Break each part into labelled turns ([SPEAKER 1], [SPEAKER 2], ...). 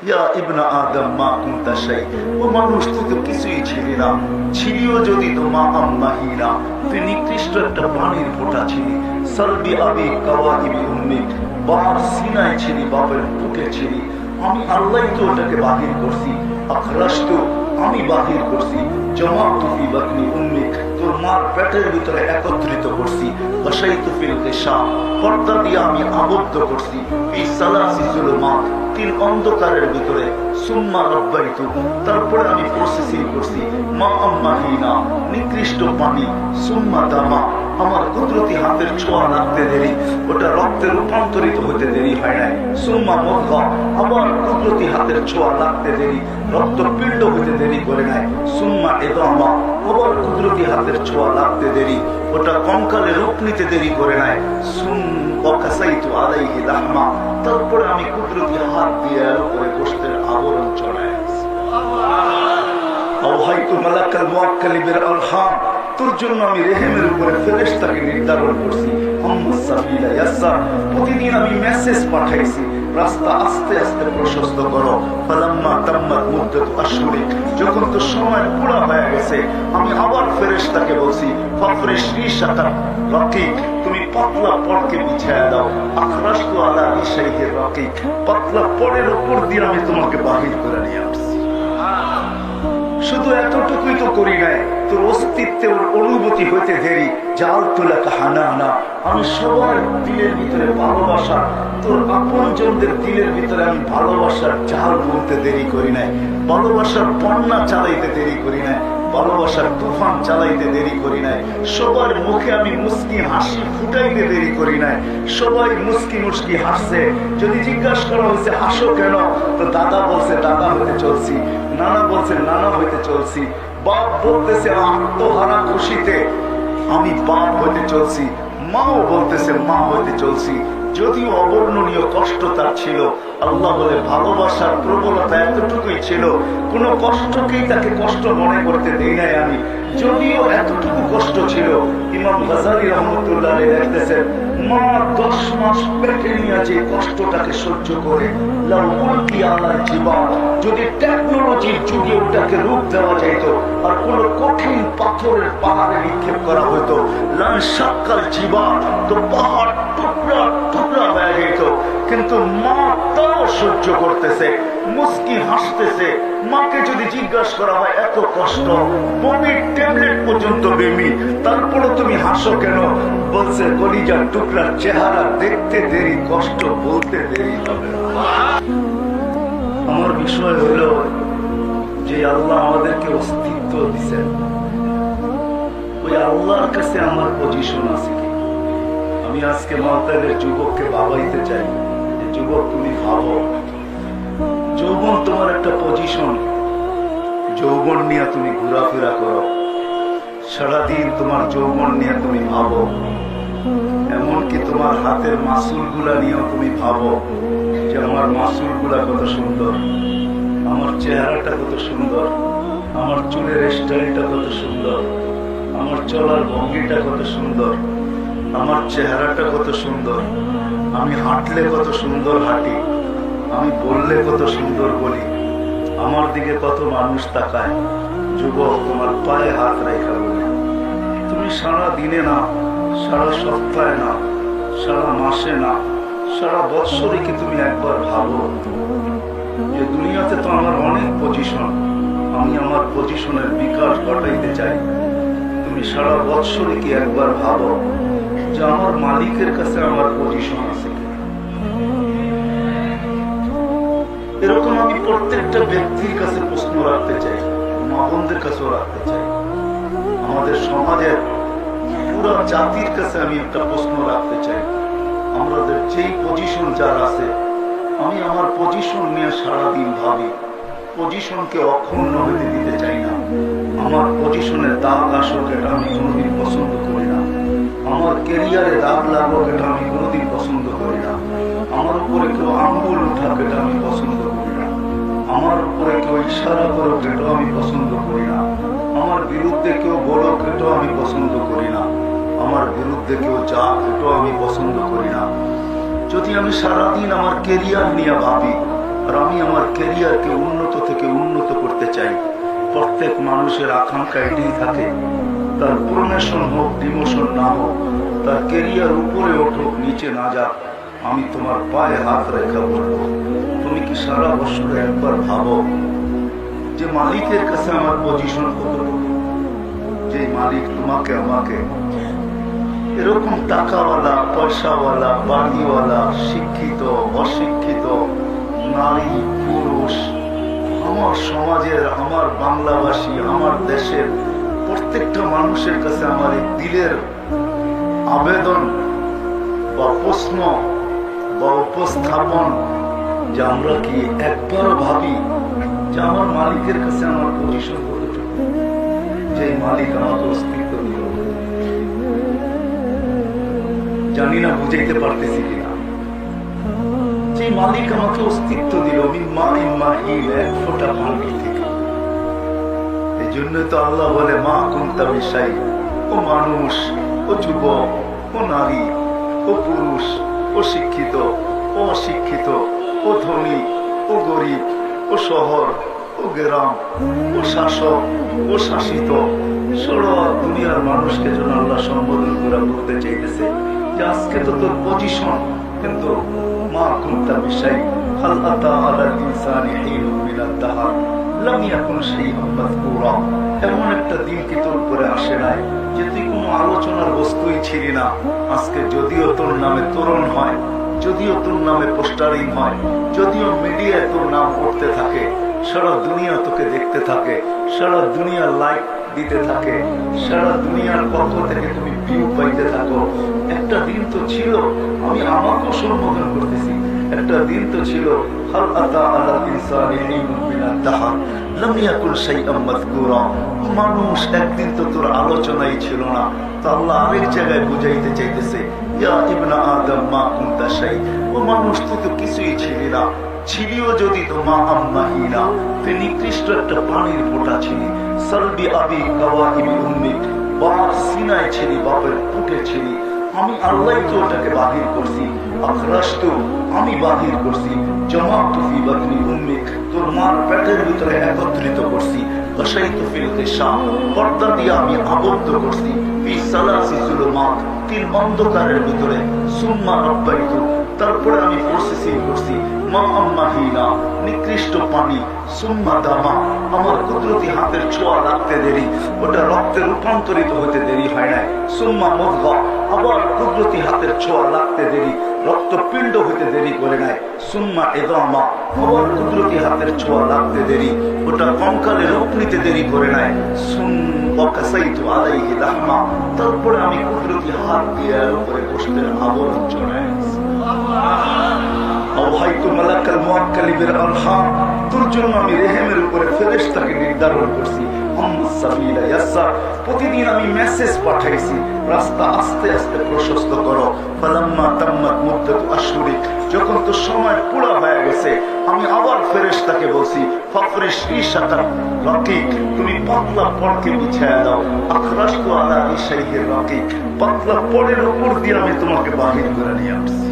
[SPEAKER 1] ইয়া ইবনা আদম মা কুনতা শাই, ও মানুষ তুই তো কিছুই ছিলি না, ছিলিও যদি তো মা আম্মাহিনা, তুই নিকৃষ্ট একটা পানির ফোঁটা ছিলি। সালবি আবি কাওয়াইবি উম্মিক, বাবার সিনায় ছিলি, বাপের বুকে ছিলি। আমি আল্লাহ তো ওটাকে বাহির করছি। আখরাজতু, আমি বাহির করছি। জামাতু ফি বাতনি উম্মিক, তোর মার পেটের ভিতরে একত্রিত করছি। বাশাইতু ফিল গিশা, পর্দা দিয়ে আমি আবদ্ধ করছি। ফি সালাসি যুলুমাত, তিন অন্ধকারের ভিতরে। সুম্মা রাব্বাইতু, তারপরে আমি প্রসেসিং করছি। মা আম্মাহিনা, নিকৃষ্ট পানি। সুম্মা দামা, আমার কুদরতি হাতের ছোঁয়া লাগতে দেরি, ওটা রক্তে রূপান্তরিত হতে দেরি হয় নাই। সুম্মা মুদগা, আবার কুদরতি হাতের ছোঁয়া লাগতে দেরি, রক্ত পিণ্ড হতে দেরি করে নাই। সুম্মা ইদামা, আবার কুদরতি হাতের ছোঁয়া লাগতে দেরি, ওটা কঙ্কালে রূপ নিতে দেরি করে নাই। ওয়াকাসাইতু আলাইহি লাহমা, তারপরে আমি কুদরতি হাত দিয়ে এর উপরে গোশতের আবরণ চড়াই। আওহাইতু মালাকাল মুআক্কাল বিল আরহাম, তোর জন্য আমি রেহেমের উপরে ফেরেশতাকে নির্ধারণ করছি। প্রতিদিন আমি মেসেজ পাঠাইছি, রাস্তা আস্তে আস্তে প্রশস্ত করো। ফালাম্মা তাম্মাত মুদ্দাতু আশহুরি, যখন তো সময় পুরা হয়ে গেছে, আমি আবার ফেরেশতাকে বলছি ফাফরিশ রিশাতাক রাকিক, তুমি পাতলা পড়কে বিছায়া দাও। আখরাজতু আলা রিশাইহির রাকিক, পাতলা পড়ের উপর দিয়ে আমি তোমাকে বাহির করে নিয়ে আসছি। শুধু এতটুকুই তো করি নাই, তোর অস্তিত্বের অনুভূতি হইতে দেরি। জাল তোলা কাহানা না, আমি সবার দিলের ভিতরে ভালোবাসা, তোর আপনজনদের দিলের ভিতরে আমি ভালোবাসার জাল বলতে দেরি করি নাই, ভালোবাসার বন্যা চালাইতে দেরি করি নাই, ভালোবাসার তুফান চালাইতে দেরি করি নাই। সবার মুখে আমি মুস্কি হাসি ফুটাইতে দেরি করি নাই। সবাই মুস্কি মুস্কি হাসছে। যদি জিজ্ঞাসা করা হয়েছে হাসো কেন, তো দাদা বলছে দাদা হইতে চলছি, নানা বলছে নানা হইতে চলছি, বাপ বলতেছে আত্মহারা খুশিতে আমি বাপ হইতে চলছি, মাও বলতেছে মা হইতে চলছি। যদিও অবর্ণনীয় কষ্ট তার ছিল, আল্লাহ বলে ভালোবাসার প্রবলতা এতটুকুই ছিল, কোন কষ্টকেই তাকে কষ্ট মনে করতে দেই নাই আমি। যদিও এতটুকু কষ্ট ছিল, ইমাম গাজালি রহমতুল্লাহ লিখতেছেন, মা 10 মাস পেটে নিয়ে যে কষ্টটাকে সহ্য করে, লাউ উলকি আলাল জিবাল, যদি টেকনোলজির যুগে ওটাকে রূপ দেওয়া যেত আর কোন কঠিন পাথরের পাহাড়ে নিক্ষেপ করা হতো, লান শাক্কাল জিবাল, তো পাহাড় টুকরা টুকরা হয়ে যেত। কিন্তু মা তাও সহ্য করতেছে, মুস্কি হাসতেছে। মাকে যদি জিজ্ঞাসা করা হয় এত কষ্ট, বমির ট্যাবলেট পর্যন্ত বেমি, তারপরে তুমি হাসো কেন, বলছে কলিজার টুকরার চেহারা দেখতে দেরি, কষ্ট বলতে দেরি হবে। আমার বিষয় হলো যে আল্লাহ আমাদেরকে অস্তিত্ব দিচ্ছেন, ওই আল্লাহর কাছে আমার পজিশন আছে কি? আমি আজকে মালতালের যুবককে ভাবাইতে চাই, যে যুবক তুমি ভাবো, যৌবন তোমার একটা পজিশন, যৌবন নিয়ে তুমি ঘোরাফেরা করো, সারাদিন তোমার যৌবন নিয়ে তুমি ভাবো, এমনকি তোমার হাতের মাসুল গুলা নিয়েও তুমি ভাবো যে আমার মাসুল গুলা কত সুন্দর, আমার চেহারাটা কত সুন্দর, আমার চুলের স্টাইলটা কত সুন্দর, আমার চলার ভঙ্গিটা কত সুন্দর, আমার চেহারাটা কত সুন্দর, আমি হাঁটলে কত সুন্দর হাঁটি, আমি বললে কত সুন্দর বলি, আমার দিকে কত মানুষ তাকায়। যুবক, তোমার পায়ে হাত রেখা বলি, তুমি সারা দিনে না, সারা সপ্তাহে না, সারা মাসে না, সারা বৎসরে কি তুমি একবার ভাবো যে দুনিয়াতে তো আমার অনেক পজিশন, আমি আমার পজিশনের বিকাশ ঘটাইতে চাই। তুমি সারা বৎসরে কি একবার ভাবো যে আমার মালিকের কাছে আমার পজিশন আছে কি? এরকম আমি প্রত্যেকটা ব্যক্তির কাছে প্রশ্ন রাখতে চাই, মা বোনদের কাছেও রাখতে চাই, আমাদের সমাজের পুরো জাতির কাছে আমি একটা প্রশ্ন রাখতে চাই। আমাদের যেই পজিশন যার আছে, আমি আমার পজিশন নিয়ে সারাদিন ভাবি, পজিশনকে অক্ষুণ্ণ হতে দিতে চাই না। আমার পজিশনের দাগ আসুক, এটা আমি কোনোদিন পছন্দ করি না। আমার ক্যারিয়ারে দাগ লাগুক, এটা আমি কোনোদিন পছন্দ করি না। আমার উপরে কেউ আঙ্গুল উঠাক, এটা আমি পছন্দ করি না। আমার উপরে কেউ ইশারা করুক, এটাও আমি পছন্দ করি না। আমার বিরুদ্ধে কেউ বলুক, এটাও আমি পছন্দ করি না। আমার বিরুদ্ধে কেউ যাক, এটাও আমি পছন্দ করি না। যদি আমি সারাদিন আমার ক্যারিয়ার নিয়ে ভাবি আর আমি আমার ক্যারিয়ারকে উন্নত থেকে উন্নত করতে চাই। প্রত্যেক মানুষের আকাঙ্ক্ষা এটাই থাকে, তার প্রমোশন হোক ডিমোশন না হোক, তার ক্যারিয়ার উপরে উঠুক নিচে না যাক। আমি তোমার পায়ে হাত রেখা বলবো, তুমি কি সারা বছরে একবার ভাবো যে মালিকের কাছে আমার পজিশন কতটুকু? যে মালিক তোমাকে আমাকে এরকম টাকাওয়ালা, পয়সাওয়ালা, বাড়িওয়ালা, শিক্ষিত, অশিক্ষিত, নারী, পুরুষ, আমার সমাজের, আমার বাংলাভাষী, আমার দেশের প্রত্যেকটা মানুষের কাছে আমার এই দিলের আবেদন বা প্রশ্ন বা উপস্থাপন যে আমরা কি একবারও ভাবি যে আমার মালিকের কাছে আমার পজিশন কতটুকু? যে মালিক আমাকে অস্তিত্ব দিল, জানি না বুঝাইতে পারতেছি কিনা। যে মালিক আমাকে অস্তিত্ব দিল এক ফোঁটা পানি থেকে। এই জন্য তো আল্লাহ বলে মা কুনতা বিশাই। ও মানুষ, ও যুবক, ও নারী, ও পুরুষ, ও শিক্ষিত, ও অশিক্ষিত, ও ধনী, ও গরিব, ও শহর, ও গ্রাম, ও শাসক, ও শাসিত, সারা দুনিয়ার মানুষকে যেন আল্লাহ সম্বোধন করে বলতে চাইতেছে যে আজকে তো তোর পজিশন, কিন্তু মা কুনতা বিশাই হাল আতা আলাল ইনসানি হিনুম মিনাদ দাহর লাম ইয়াকুন শাইআন মাযকুরা। এমন একটা দিন কি তোর উপরে আসে নাই যে তুই কোনো আলোচনার বস্তুই ছিলি না। আজকে যদিও তোর নামে তোরণ হয়, যদিও তোর নামে পোস্টারিং হয়, যদিও মিডিয়ায় তোর নাম উঠতে থাকে, সারা দুনিয়া তোকে দেখতে থাকে, সারা দুনিয়া লাইক দিতে থাকে, সারা দুনিয়ার পক্ষ থেকে তুমি ভিউ পাইতে থাকো। একটা দিন তো ছিল, আমি আমাকেও সম্বোধন করতেছি, একটা দিন তো ছিল হাল আতা আলাল ইনসানি হিনুম মিনাদ দাহর লাম ইয়াকুন শাইআন মাযকুরা। মানুষ, একদিন তো তোর আলোচনাই ছিল না। তো আল্লাহ আরেক জায়গায় বুঝাইতে চাইতেছে ইয়া ইবনা আদম মা কুনতা শাই। ও মানুষ, তুই তো কিছুই ছিলি না, ছিলিও যদি তো মা আম্মাহিনা, তুই নিকৃষ্ট একটা পানির ফোঁটা ছিলি। সালবি আবি কাওয়াহিবি উম্মিক, বাবার সিনায় ছিলি, বাপের পুটে ছিলি। আমি আল্লাহ তো ওটাকে বাহির করছি। আখরাজতু, আমি বাহির করছি। জামাতু ফি বাতনি উম্মিক, তোর মার পেটের ভিতরে একত্রিত করছি। গাশাইতু ফিল গিশা, পর্দা দিয়ে আমি আবদ্ধ করছি। ফি সালাসি যুলুমাত, তিন অন্ধকারের ভিতরে। সুম্মা রাব্বাইতু, তারপরে আমি প্রসেসিং করছি। মা আম্মাহিনা, নিকৃষ্ট পানি। সুম্মা দামা, আমার কুদরতি হাতের ছোঁয়া লাগতে দেরি, ওটা রক্তে রূপান্তরিত হতে দেরি হয় নাই। সুম্মা মুদগা, আবার কুদরতি হাতের ছোঁয়া লাগতে দেরি, রক্তপিণ্ড হতে দেরি করে নাই। সুম্মা ইদামা, আবার কুদরতি হাতের ছোঁয়া লাগতে দেরি, ওটা কঙ্কালে রূপ নিতে দেরি করে নাই। সুম্মা কাসাইতু আলাইহি লাহমা, তারপরে আমি কুদরতি হাত দিয়ে এর উপরে গোশতের আবরণ চড়াই। তোর জন্য আমি রেহেমের উপরে ফেরেশতাকে নির্ধারণ করছি। প্রতিদিন আমি মেসেজ পাঠাইছি, রাস্তা আস্তে আস্তে প্রশস্ত করো। যখন তো সময় পুরা হয়ে গেছে, আমি আবার ফেরেশতাকে বলছি তুমি পাতলা পড়কে বিছায়া দাও। আখরাজতু আলা ইশাইহির রাকিক, পাতলা পড়ের উপর দিয়ে আমি তোমাকে বাহির করে নিয়ে আসছি।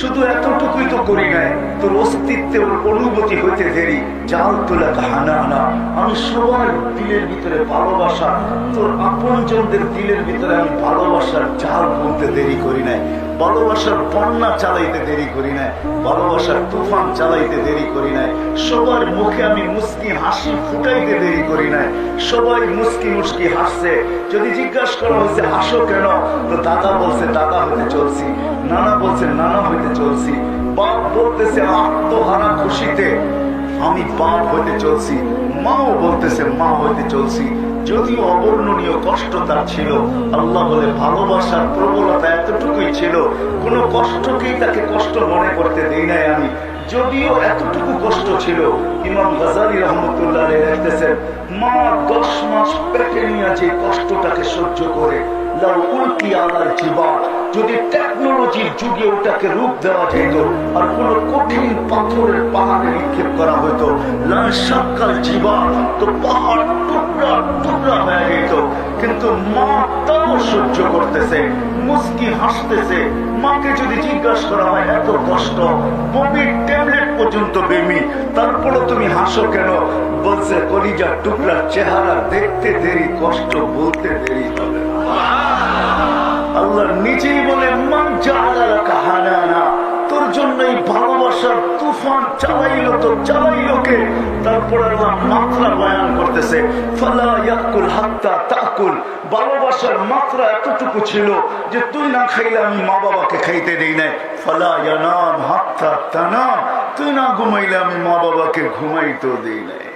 [SPEAKER 1] শুধু এতটুকুই তো করি নাই, তোর অস্তিত্বের অনুভূতি হইতে দেরি। জাল তোলা হানা আনা, আমি সবার দিলের ভিতরে ভালোবাসা, তোর আপনজনদের দিলের ভিতরে আমি ভালোবাসার জাল বলতে দেরি করি নাই, ভালোবাসার বন্যা চালাইতে দেরি করি নাই, ভালোবাসার তুফান চালাইতে দেরি করি নাই। সবার মুখে আমি মুস্কি হাসি ফুটাইতে দেরি করি নাই। সবাই মুস্কি মুস্কি হাসছে। যদি জিজ্ঞাসা করা হয়েছে হাসো কেন, তো দাদা বলছে দাদা হতে চলছি, নানা বলছে নানা হইতে চলছি, বাপ বলতেছে আত্মহারা খুশিতে আমি বাপ হইতে চলছি, মাও বলতেছে মা হইতে চলছি। যদিও অবর্ণনীয় কষ্ট তার ছিল, আল্লাহ বলে ভালোবাসার প্রবলতা এতটুকুই ছিল, কোনো কষ্টকেই তাকে কষ্ট মনে করতে দেই নাই আমি। যদিও এতটুকু কষ্ট ছিল, ইমাম গাজালি রহমতুল্লাহ লিখতেছেন মা 10 মাস পেটে নিয়ে যে কষ্টটাকে সহ্য করে, যদি টেকনোলজির যুগে ওটাকে রূপ দেওয়া যেত আর কোন কঠিন পাথরের পাহাড়ে নিক্ষেপ করা হতো, তো পাহাড় টুকরা টুকরা হয়ে যেত। কিন্তু মা তার তাও সহ্য করতেছে, মুস্কি হাসতেছে। মাকে যদি জিজ্ঞাসা করা হয় এত কষ্ট, বমির ট্যাবলেট পর্যন্ত বেমি, তারপরে তুমি হাসো কেন? বলছে কলিজার টুকরার চেহারা দেখতে দেরি, কষ্ট বলতে দেরি হবে না। আল্লাহ নিজেই বলে মান জাআলা লাকা হানানা, তোর জন্য এই ভালোবাসার তুফান চালাইলো তো চালাইলো কে? তারপর আল্লাহ মাত্রা বয়ান করতেছে, ফালা ইয়াকুল হাত্তা তাকুল। ভালোবাসার মাত্রা এতটুকু ছিল যে তুই না খাইলে আমি মা বাবাকে খাইতে দেই নাই। ফালা ইয়ানাম হাত্তা তানাম, তুই না ঘুমাইলে আমি মা বাবাকে ঘুমাইতেও দেই নাই।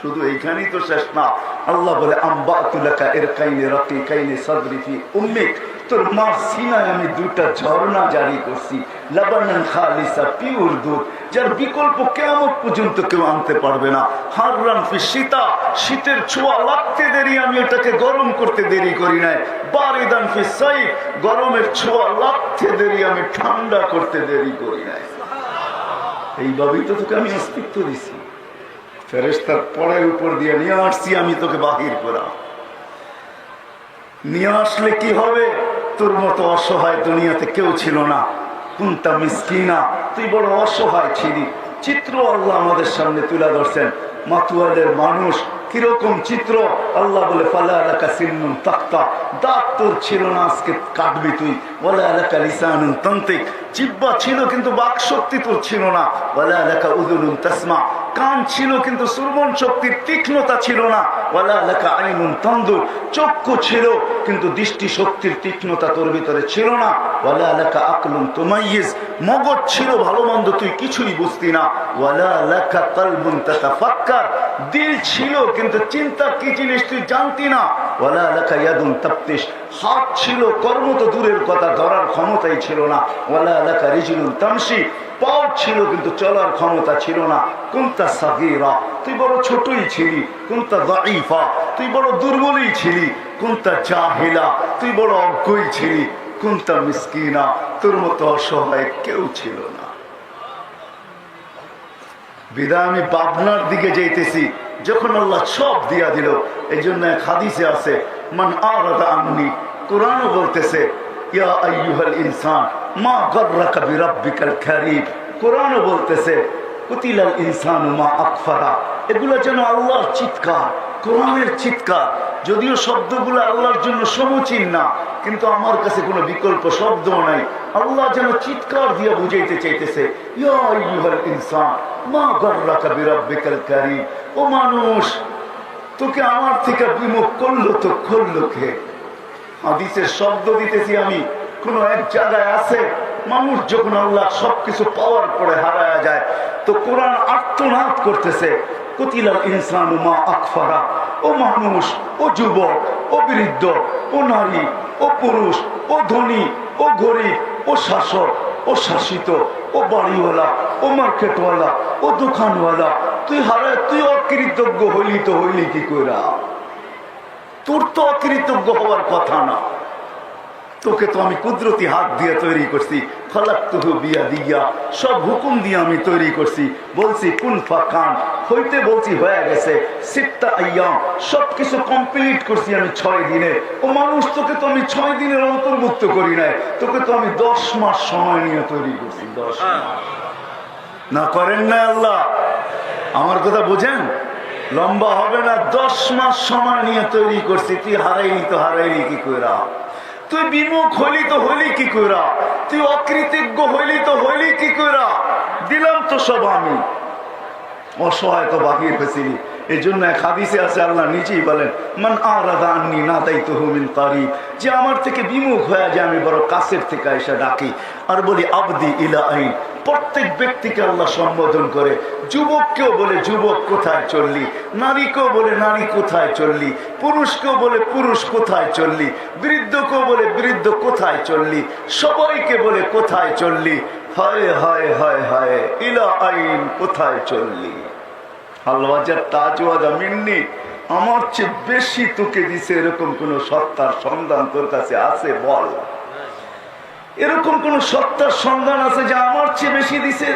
[SPEAKER 1] শুধু এইখানেই তো শেষ না। আল্লাহ বলে আম্বাতু লাকা ইরকাইনি রাকিকাইনি সাদরি ফি উম্মিক, তোর মার সিনায় আমি দুইটা ঝর্ণা জারি করছি, লাবানান খালিসা, পিওর দুধ, যার বিকল্প কিয়ামত পর্যন্ত কেউ আনতে পারবে না। হাররান ফি শীতা, শীতের ছোঁয়া লাগতে দেরি, আমি এটাকে গরম করতে দেরি করি নাই। বারিদান ফি সাইফ, গরমের ছোঁয়া লাগতে দেরি, আমি ঠান্ডা করতে দেরি করি নাই। এইভাবেই তো তোকে আমি অস্তিত্ব দিছি। ফেরেশতার পরের উপর দিয়ে নিয়ে আসছি আমি তোকে বাহির করা। নিয়ে আসলে কি হবে? তোর মতো অসহায় দুনিয়াতে কেউ ছিল না। কুনতা মিসকিনা, তুই বড় অসহায় ছিলি। চিত্র আল্লাহ আমাদের সামনে তুলে ধরছেন। মাতুয়ালের মানুষ কিরকম চিত্র? আল্লাহ বলে ফালা লাকা সিন্নুন তাক্তা, দাঁত তোর ছিল না, আজকে কাটবি তুই। ওয়ালা লাকা লিসানুন তানতিক, জিহ্বা ছিল কিন্তু বাক শক্তি তোর ছিল না। ওয়ালা লাকা উযুনুন তাসমা, কান ছিল কিন্তু শ্রবণ শক্তির তীক্ষ্ণতা ছিল না। ওয়ালা লাকা আইনুন তানদুর, চক্ষু ছিল কিন্তু দৃষ্টি শক্তির তীক্ষ্ণতা তোর ভিতরে ছিল না। ওয়ালা লাকা আকলুন তুমাইয়িজ, মগজ ছিল ভালো মন্দ তুই কিছুই বুঝতি না। ওয়ালা লাকা কলবুন তাতাফাক্কার, দিল ছিল কিন্তু চিন্তা কি জিনিস তুই জানতি না। ওয়ালা লাকা ইয়াদুন তাফতিশ, হাত ছিল, কর্ম তো দূরের কথা, ধরার ক্ষমতাই ছিল না। ওয়ালা লাকা রিজলুন তামশি, পাও ছিল কিন্তু চলার ক্ষমতা ছিল না। কুনতা সাগীরা, তুই বড় ছোটই ছিলি। কুনতা দাঈফা, তুই বড় দুর্বলই ছিলি। কুনতা জাহিলা, তুই বড় অজ্ঞই ছিলি। কুনতা মিসকিনা, তোর মতো অসহায় কেউ ছিল না। বিদায় আমি পাবনার দিকে যাইতেছি, যখন আল্লাহ সব দিয়া দিল। এই জন্য এক হাদিসে আছে, মান আরাদা আন্নি, কোরআনও বলতেছে ইয়া আইয়ুহাল ইনসান মা গাররাকা বিরাব্বিকাল কারীম, কোরআনও বলতেছে কুতিলাল ইনসানু মা আকফারা। এগুলো যেন আল্লাহর চিৎকার, কোরআনের চিৎকার। যদিও শব্দগুলো আল্লাহর জন্য সমীচীন না, কিন্তু আমার কাছে কোনো বিকল্প শব্দ নাই। আল্লাহ যেন চিৎকার দিয়ে বুঝাইতে চাইতেছে, ইয়া আইয়ুহাল ইনসান মা গাররাকা বিরাব্বিকাল কারীম, ও মানুষ, তোকে আমার থেকে বিমুখ করলো তো করলো কে? হাদিসের শব্দ দিতেছি আমি। কোন এক জায়গায় আছে, মানুষ যখন আল্লাহ সবকিছু পাওয়ার পরে হারায়া যায়, তো কোরআন আর্তনাদ করতেছে কুতিলাল ইনসানু মা আকফারা, ও মানুষ, ও যুবক, ও বৃদ্ধ, ও নারী, ও পুরুষ, ও ধনী, ও গরিব, ও শাসক, ও শাসিত, ও বাড়িওয়ালা, ও মার্কেটওয়ালা, ও দোকানওয়ালা, তুই হারায়, তুই অকৃতজ্ঞ হইলি তো হইলি কি কইরা? তোর তো অকৃতজ্ঞ হওয়ার কথা না। তোকে তো আমি কুদরতি হাত দিয়ে তৈরি করছি। খালাকতুহু বিয়াদিয়া, সব হুকুম দিয়ে আমি তৈরি করছি। বলছি কুন ফাকান, হইতে বলছি হয়ে গেছে। সিত্তা আইয়াম, সবকিছু কমপ্লিট করছি আমি 6 দিনে। ও মানুষ, তোকে তো আমি 6 দিনের অন্তর্ভুক্ত করি নাই, তোকে তো আমি 10 মাস সময় নিয়ে তৈরি করছি। 10 মাস না করেন না আল্লাহ? আমার কথা বুঝেন? লম্বা হবে না, 10 মাস সময় নিয়ে তৈরি করছি। তুই হারাইলি তো হারাইলি কি কইরা? তুই বিমুখ হইলি তো হইলি কি কইরা? তুই অকৃতজ্ঞ হইলি তো হইলি কি কইরা? দিলাম তো সব আমি, অসহায় তো বাকির পেছিলি। এই জন্য এক হাদিসে আছে, আল্লাহ নিজেই বলেন মান আরাদা আন্নি নাদাইতুহু মিন কারীব, যে আমার থেকে বিমুখ হয়ে যায় আমি বড় কাছের থেকে এসে ডাকি আর বলি আবদি ইলা আইন। প্রত্যেক ব্যক্তিকে আল্লাহ সম্বোধন করে। যুবককেও বলে যুবক কোথায় চললি, নারীকেও বলে নারী কোথায় চললি, পুরুষকেও বলে পুরুষ কোথায় চললি, বৃদ্ধকেও বলে বৃদ্ধ কোথায় চললি, সবাইকে বলে কোথায় চললি। হায় হায় হায় হায়, ইলা আইন, কোথায় চললি? হালওয়াজার তাজওয়াদা মিন্নি, আমার চেয়ে বেশি তোকে দিছে এরকম কোন সত্তার সন্ধান তোর কাছে আছে? বল, এরকম কোন সত্তার সন্ধান আছে যে আমার চেয়ে বেশি দিছে?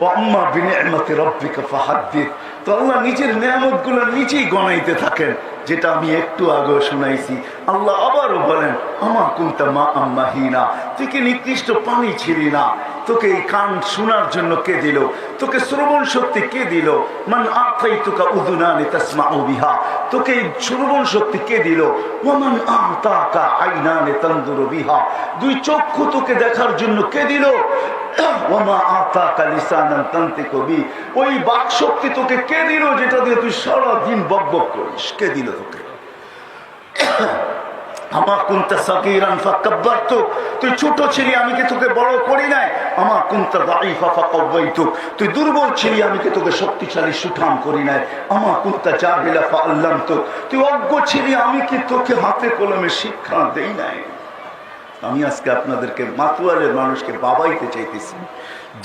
[SPEAKER 1] আম্মা বিনিআমাতি রাব্বিকা ফাহাদ্দিস। তো আল্লাহ নিজের নিয়ামতগুলো নিজেই গণাইতে থাকেন, যেটা আমি একটু আগে শুনাইছি। আল্লাহ আবারও বলেন, আমা কুনতা মা আম্মাহিনা, তুই কি নিকৃষ্ট পানি ছিলি না? তোকে এই কান শোনার জন্য কে দিল? তোকে শ্রবণ শক্তি কে দিল? মান আতাইতুকা উযুনানি তাসমাউ বিহা, তোকে এই শ্রবণ শক্তি কে দিল? ওয়ামান আতাকা আইনানি তানজুরু বিহা, দুই চক্ষু তোকে দেখার জন্য কে দিল? ওয়ামা আতাকা লিসানান তানতিকু বি, ওই বাক শক্তি তোকে কে দিল যেটা দিয়ে তুই সারা দিন বকবক করিস? কে দিল তোকে? আমা কুনতা সাগীরান ফাকাব্বারতুক, তুই ছোট ছিলি, আমি কি তোকে বড় করি নাই? আমা কুনতা দাঈফা ফাকাওয়াইতুক, তুই দুর্বল ছিলি, আমি কি তোকে শক্তিশালী সুঠাম করি নাই? আমা কুনতা জাহিলা ফাআল্লামতুক, তুই অজ্ঞ ছিলি, আমি কি তোকে হাতে কলমে শিক্ষা দেই নাই? আমি আজকে আপনাদেরকে মাতুয়ালের মানুষকে বাবাইতে চাইতেছি।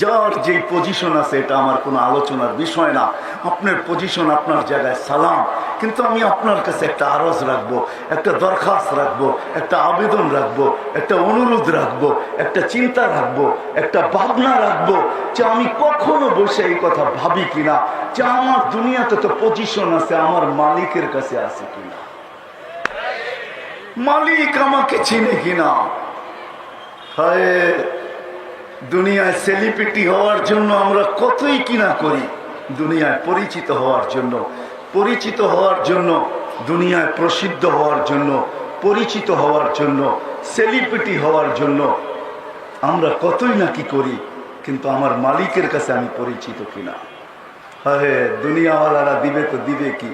[SPEAKER 1] যার যেই পজিশন আছে এটা আমার কোনো আলোচনার বিষয় না। আপনার পজিশন আপনার জায়গায় সালাম, কিন্তু আমি আপনার কাছে একটা আরজ রাখবো, একটা দরখাস্ত রাখবো, একটা আবেদন রাখবো, একটা অনুরোধ রাখবো, একটা চিন্তা রাখবো, একটা ভাবনা রাখবো, যে আমি কখনো বসে এই কথা ভাবি কিনা যে আমার দুনিয়াতে তো পজিশন আছে, আমার মালিকের কাছে আছে কিনা, মালিক আমাকে চিনে কিনা। হায়, দুনিয়ায় সেলিব্রিটি হওয়ার জন্য আমরা কতই কিনা করি, দুনিয়ায় পরিচিত হওয়ার জন্য, পরিচিত হওয়ার জন্য, দুনিয়ায় প্রসিদ্ধ হওয়ার জন্য, পরিচিত হওয়ার জন্য, সেলিব্রিটি হওয়ার জন্য আমরা কতই না কি করি, কিন্তু আমার মালিকের কাছে আমি পরিচিত কিনা। হায়, দুনিয়াওয়ালারা দিবে তো দিবে কি?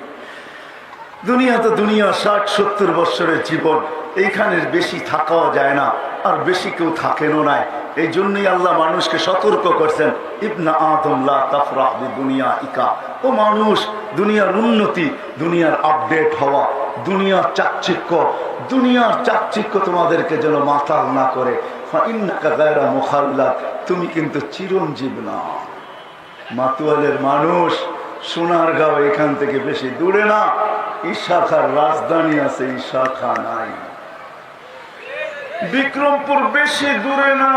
[SPEAKER 1] দুনিয়া তো দুনিয়া, 60-70 বছরের জীবন, এইখানের বেশি থাকাও যায় না, আর বেশি কেউ থাকেনও নাই। এই জন্যই আল্লাহ মানুষকে সতর্ক করছেন, ইবনা আদম লা তাফরাহ বিদুনিয়াইকা, ও মানুষ, দুনিয়ার উন্নতি, দুনিয়ার আপডেট হওয়া, দুনিয়ার চাকচিক্য, দুনিয়ার চাকচিক্য তোমাদেরকে যেন মাতাল না করে। ফাইন্নাকা গায়রা মুখাল্লাদ, তুমি কিন্তু চিরঞ্জীব না। মাতুয়ালের মানুষ, সোনারগাঁও এখান থেকে বেশি দূরে না, ইশাখার রাজধানী আছে, ইশাখা নাই। বিক্রমপুর বেশি দূরে না,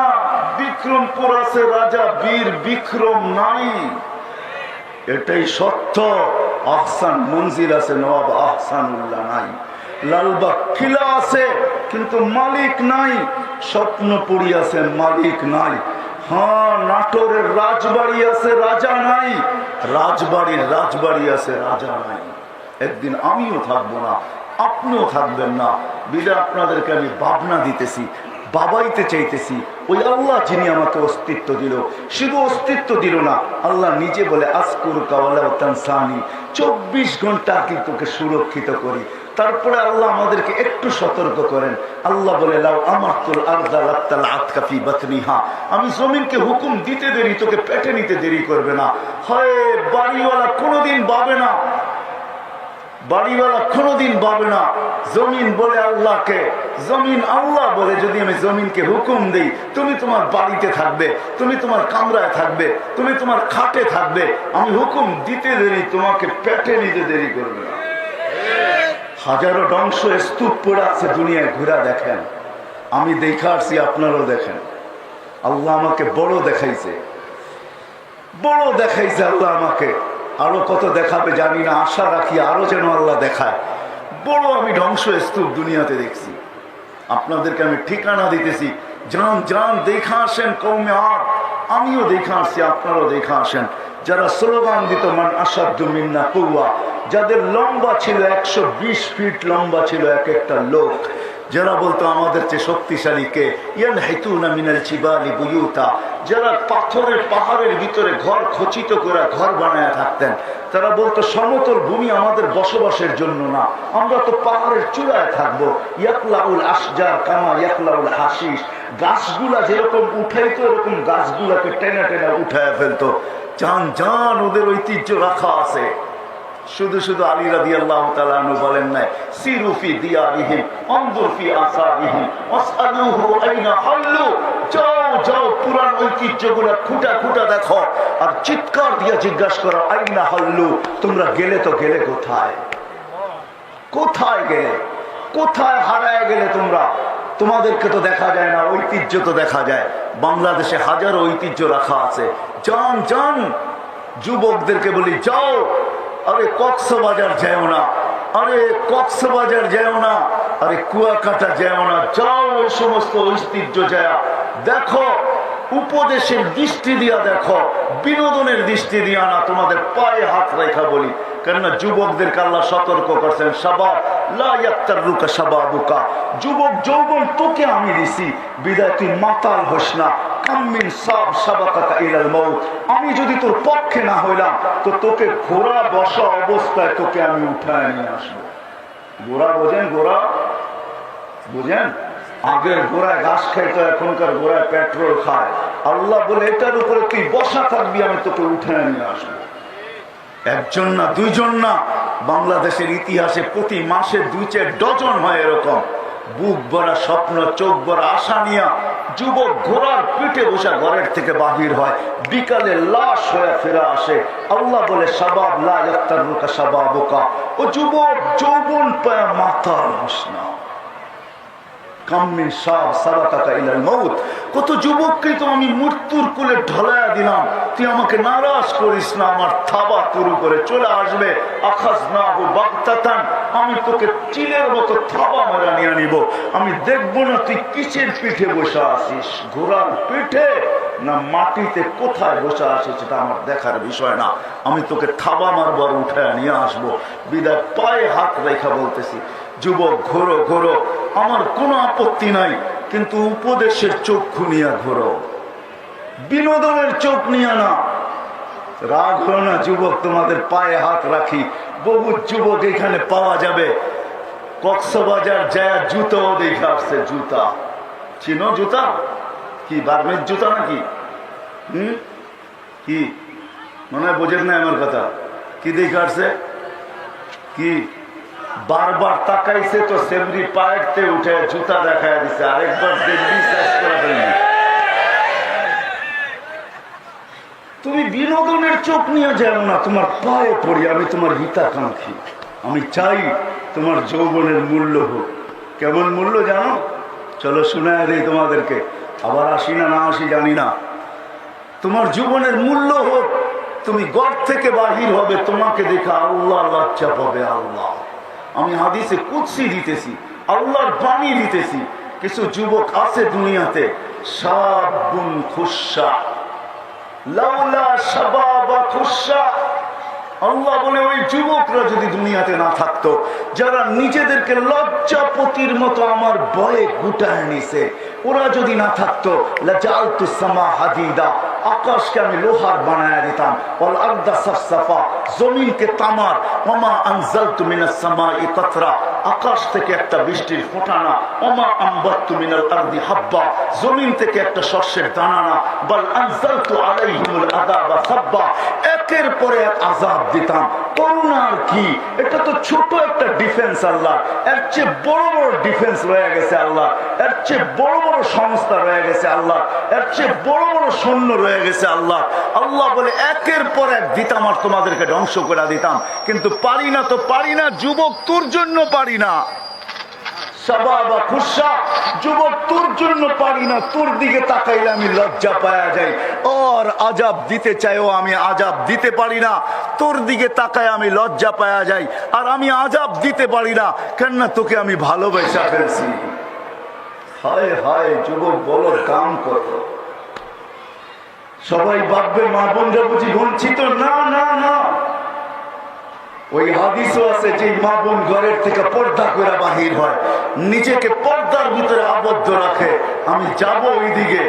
[SPEAKER 1] বিক্রমপুর আছে রাজা বীর বিক্রম নাই, এটাই সত্য। আহসান মঞ্জিল আছে, নবাব আহসানুল্লাহ নাই। লালবাগ কিলা আছে, কিন্তু মালিক নাই। স্বপ্নপুরী আছে, মালিক নাই। হ্যাঁ, নাটোরের রাজবাড়ি আছে, রাজা নাই। রাজবাড়ির রাজবাড়ি আছে, রাজা নাই। একদিন আমিও থাকবো না, আপনিও থাকবেন না, বিদায় আপনাদেরকে আমি ভাবনা দিতেছি, বাবাইতে চাইতেছি। ওই আল্লাহ যিনি আমাকে অস্তিত্ব দিল, শুধু অস্তিত্ব দিল না, আল্লাহ নিজে বলে আজকুরুকা ওয়ালা তানসানি, 24 ঘন্টা কিন্তু তোকে সুরক্ষিত করি। তারপরে আল্লাহ আমাদেরকে একটু সতর্ক করেন। আল্লাহ বলে, লাউ আমারতুল আরদা লাত্তালাআতকা ফি বাতনিহা, আমি জমিনকে হুকুম দিতে দেরি, তোকে পেটে নিতে দেরি করবে না। হয় বাড়িওয়ালা কোনোদিন ভাবে না, বাড়িওয়ালা কোনোদিন ভাবে না, জমিন বলে আল্লাহকে, জমিন আল্লাহ বলে, যদি আমি জমিনকে হুকুম দেই, তুমি তোমার বাড়িতে থাকবে, তুমি তোমার কামরায় থাকবে, তুমি তোমার খাটে থাকবে, আমি হুকুম দিতে দেরি, তোমাকে পেটে নিতে দেরি করবে না। হাজারো ধ্বংস স্তূপ পড়ে আছে দুনিয়ায়, ঘুরা দেখেন। আমি দেখা আসছি, আপনারাও দেখেন। আল্লাহ আমাকে বড় দেখাইছে, বড় দেখাইছে আল্লাহ আমাকে। আরো কত দেখাবে জানি না, আশা রাখি আরো যেন আল্লাহ দেখায়। বড় আমি ধ্বংস স্তূপ দুনিয়াতে দেখছি। আপনাদেরকে আমি ঠিকানা দিতেছি, যান যান দেখা আসেন কওমে আদ। আমিও দেখা আসছি, আপনারাও দেখা আসেন। যারা স্লোগান দিত মান আসাদ্দু মিন্না কুওয়া, যাদের লম্বা ছিল 120 ফিট লম্বা ছিল এক একটা লোক, যারা বলতো আমাদের চেয়ে শক্তিশালী কে, ইয়ানহিতুনা মিনাল জিবালি বুয়ুতা, যারা পাথরের পাহাড়ের ভিতরে ঘর খচিত করে ঘর বানায় থাকতেন, তারা বলতো সমতল ভূমি আমাদের বসবাসের জন্য না, আমরা তো পাহাড়ের চূড়ায় থাকবো। ইয়াকলাউল আশজার কামা ইয়াকলাউল হাশিশ, গাছগুলা যেরকম উঠাইতো এরকম গাছগুলাকে টেনে টেনে উঠায় ফেলতো। জান জান ওদের ঐতিহ্য রাখা আছে। শুধু শুধু আলী রাদিয়াল্লাহু তাআলা আনহু বলেন নাই, সিরু ফি দিয়ারিহিম আনজুর ফি আসারিহিম ওয়াসআলুহু আইনা হাল্লু, যাও যাও পুরান ঐতিহ্যগুলো খুঁটা খুঁটা দেখো, আর চিৎকার দিয়ে জিজ্ঞাসা করো আইনা হাল্লু, তোমরা গেলে তো গেলে কোথায়? কোথায় গেলে? কোথায় হারায় গেলে তোমরা? তোমাদেরকে তো দেখা যায় না, ঐতিহ্য তো দেখা যায়। বাংলাদেশে হাজারো ঐতিহ্য রাখা আছে। যান যান, যুবকদেরকে বলি যাও, আরে কক্সবাজার যেও না, আরে কক্সবাজার যেও না, আরে কুয়াকাটা যেও না, যাও ওই সমস্ত ঐতিহ্য যায় দেখো, উপদেশের দৃষ্টি দিয়া দেখো, বিনোদনের দৃষ্টি দিয়া না। তোমাদের পায়ে হাত রেখা বলি, কেননা যুবকদেরকে আল্লাহ সতর্ক করছেন, শাবাব লা ইয়াক্তারুকা শাবাবুকা, যুবক যৌবন তোকে আমি দিছি, বিদায় তুই মাতাল হোস না। কাম্মিন সাব সাবাকাকা ইলাল মাউত, আমি যদি তোর পক্ষে না হইলাম তো তোকে ঘোড়া বসা অবস্থায় তোকে আমি উঠায় নিয়ে আসবো। ঘোড়া বোঝেন? ঘোড়া বুঝেন? আগের ঘোড়ায় ঘাস খাইতো, এখনকার ঘোড়ায় পেট্রোল খায়। আল্লাহ বলে এটার উপরে তুই বসা থাকবি, আমি তোকে উঠে নিয়ে আসবো। একজন না, দুইজন না, বাংলাদেশের ইতিহাসে প্রতি মাসে 2-4 ডজন হয় এরকম। বুক ভরা স্বপ্ন, চোখ ভরা আশা নিয়া যুবক ঘোড়ার পিঠে বসা ঘরের থেকে বাহির হয়, বিকালে লাশ হয়ে ফিরে আসে। আল্লাহ বলে শাবাব লা ইয়াক্তারুকা শাবাবুকা, ও যুবক যৌবন পায়া মাতাল হোস না। কাম্মিন সাব সাবাকাকা ইলাল মাউত, কত যুবককে তো আমি মৃত্যুর কোলে ঢলায়া দিলাম, তুই আমাকে নারাজ করিস না, আমার থাবা তুরু করে চলে আসবে। আখাযনাহু বাগতাতান, আমি তোকে চিলের মতো থাবা মারা নিয়ে নিব। আমি দেখবো না তুই কিসের পিঠে বসে আসিস, ঘোড়ার পিঠে না মাটিতে, কোথায় বসে আসিস এটা আমার দেখার বিষয় না। আমি তোকে থাবা মারবার উঠে নিয়ে আসবো। বিদায় পায়ে হাত রেখা বলতেছি, যুবক ঘোরো ঘোরো, আমার কোনো আপত্তি নাই, কিন্তু উপদেশের চক্ষু নিয়ে ঘোরো, বিনোদনের চোখ নিয়ে না। রাগ হলো না যুবক, তোমাদের পায়ে হাত রাখি। বহু যুবক এখানে পাওয়া যাবে, কক্সবাজার যায় জুতাও দেখে আসছে। জুতা চিনো? জুতা কি বার্মের জুতা নাকি? কি মনে হয় বোঝেন না আমার কথা? কি দেখে আসছে? কি বারবার তাকাইছে তো সেমরি পায়েরতে উঠে জুতা দেখায় দিছে, আরেকবার দেখবি শেষ করে ফেলবি। তুমি বিনোদনের চোখ নিয়ে যাও না, তোমার পায়ে পড়ি, আমি তোমার হিতাকাঙ্ক্ষী। আমি চাই তোমার যৌবনের মূল্য হোক। কেমন মূল্য জানো? চলো শোনায় দেই তোমাদেরকে, আবার আসি না না আসি জানি না। তোমার জীবনের মূল্য হোক, তুমি ঘর থেকে বাহির হবে, তোমাকে দেখে আল্লাহ লজ্জা পাবে। আল্লাহ, আমি হাদিসে কুদসি দিতেছি, আল্লাহর বাণী দিতেছি। কিছু যুবক আছে দুনিয়াতে, শাবুন খুশা লাউলা শাবাবা খুশা, আল্লাহ বলে ওই যুবকরা যদি দুনিয়াতে না থাকতো, যারা নিজেদেরকে লজ্জাপতির মতো আমার ভয়ে গুটায় নিছে, ওরা যদি না থাকতো, লাজালতু সামা হাদিদা, আকাশকে আমি লোহার বানায় দিতাম, ওয়াল আরদা সাফসাফা, জমিনকে তামার, ওমা আনজালতু মিনাস সামাই কাতরা, আকাশ থেকে একটা বৃষ্টির ফোঁটা না, ওমা আমবাততু মিনাল আরদি হাব্বা, জমিন থেকে একটা শস্যের দানা না, বাল আনজালতু আলাইহিমুল আযাবা সাব্বা, একের পরে এক আযাব দিতাম। করুণার কি? এটা তো ছোট একটা ডিফেন্স। আল্লাহ এর চেয়ে বড় বড় ডিফেন্স রয়ে গেছে। আল্লাহ এর চেয়ে বড় বড় সংস্থা রয়ে গেছে। আল্লাহ এর চেয়ে বড় বড় সৈন্য রয়ে গেছে। আল্লাহ আল্লাহ বলে একের পর এক দিতাম আর তোমাদেরকে ধ্বংস করে দিতাম, কিন্তু পারি না তো পারি না। যুবক তোর জন্য পারি না, শাবাবা খুশা, যুবক তোর জন্য পারি না। তোর দিকে তাকাইলে আমি লজ্জা পাওয়া যাই, আর আজাব দিতে চাইও আমি আজাব দিতে পারি না। তোর দিকে তাকায় আমি লজ্জা পাওয়া যাই, আর আমি আজাব দিতে পারি না, কেননা তোকে আমি ভালোবাসা ফেলছি। হায় হায় যুবক, বলো কাম কত। সবাই ভাববে মা বোনরা বুঝি বঞ্চিত। না না না, ওই হাদিসও আছে যে মা বোন ঘরের থেকে পর্দা করে বাহির হয়, নিজেকে পর্দার ভিতরে আবদ্ধ রাখে, আমি যাব ওই দিকে।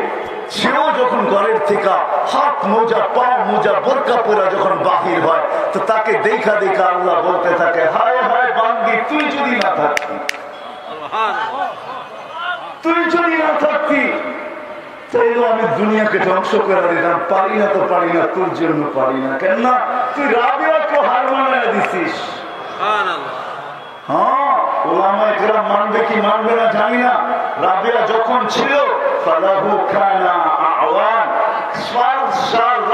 [SPEAKER 1] সেও যখন ঘরের থেকে হাত মোজা, পা মোজা, বোরকা পরা যখন বাহির হয়, তো তাকে দেখা দেখা আল্লাহ বলতে থাকে, হায় হায় বান্দি, তুই যদি না থাকতি, তুই যদি না থাকতি, তাইলে আমি দুনিয়াকে ধ্বংস করে দিতাম। পারি না তো পারি না, তোর জন্য পারি না। কেননা তুই রাবিয়াকে হার মানায় দিছিস। হ্যাঁ, ওলামায়ে কেরাম মানবে কি মানবে না জানি না। রাবিয়া যখন ছিল, ফালাহু কানা আওয়ান,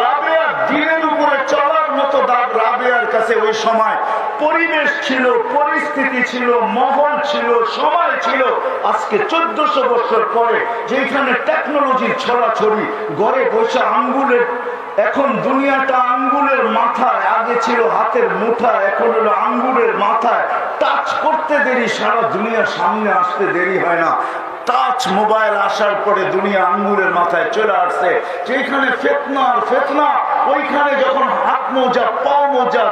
[SPEAKER 1] রাবিয়া দিনের উপরে চলার মতো দাব রাবিয়ার কাছে ওই সময় পরিবেশ ছিল, পরিস্থিতি ছিল, মহল ছিল, সময় ছিল। আজকে 1400 বছর পরে যেখানে টেকনোলজির ছড়াছড়ি, ঘরে বসে আঙ্গুলের, এখন দুনিয়াটা আঙ্গুলের মাথায়, আগে ছিল হাতের মুঠা, এখন হলো আঙ্গুলের মাথায়। টাচ করতে দেরি, সারা দুনিয়ার সামনে আসতে দেরি হয় না। টাচ মোবাইল আসার পরে দুনিয়া আঙ্গুলের মাথায় চলে আসছে। যেখানে ফিতনা আর ফিতনা, ওইখানে যখন হাত মোজা, পা মোজা,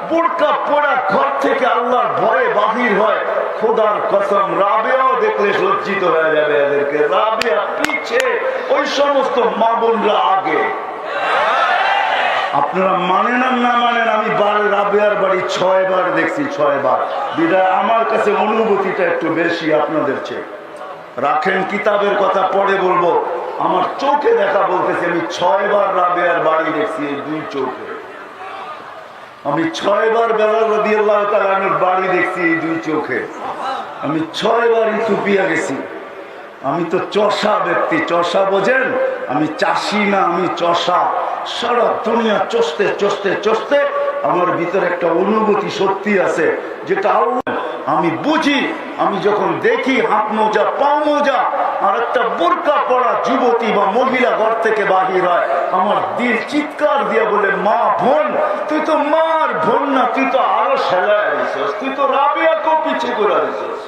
[SPEAKER 1] বোরকা পরা ঘর থেকে আল্লাহর ভয়ে বাহির হয়, খোদার কসম রাবেয়াও দেখলে লজ্জিত হয়ে যাবে এদেরকে। রাবেয়া পিছে, ওই সমস্ত মা বোনরা আগে। আপনারা মানেন আর না মানেন, আমি রাবেয়ার বাড়ি 6 বার দেখছি, 6 বার। বিদায় আমার কাছে অনুভূতিটা একটু বেশি আপনাদের চেয়ে। রাখেন, কিতাবের কথা পরে বলবো, আমার চোখে দেখা বলতেছে। আমি 6 বার রাবেয়ার বাড়ি দেখছি, এই 2 চোখে। আমি 6 বার বেলাল রাদিয়াল্লাহু তাআলা আনহুর বাড়ি দেখছি, এই 2 চোখে। আমি 6 বার ইথিওপিয়া গেছি। আমি তো চষা ব্যক্তি, চষা বোঝেন? আমি চাষি না, আমি চষা। সারা দুনিয়া চষতে চষতে চষতে আমার ভিতরে একটা অনুভূতি সত্যি আছে, যেটা আমি বুঝি। আমি যখন দেখি হাত মোজা, পা মোজা আর একটা বোরকা পরা যুবতী বা মহিলা ঘর থেকে বাহির হয়, আমার দিল চিৎকার দিয়ে বলে, মা বোন, তুই তো মার বোন না, তুই তো আরো সেলায় দিছিস, তুই তো রাবেয়াকেও পিছে করে দিছিস।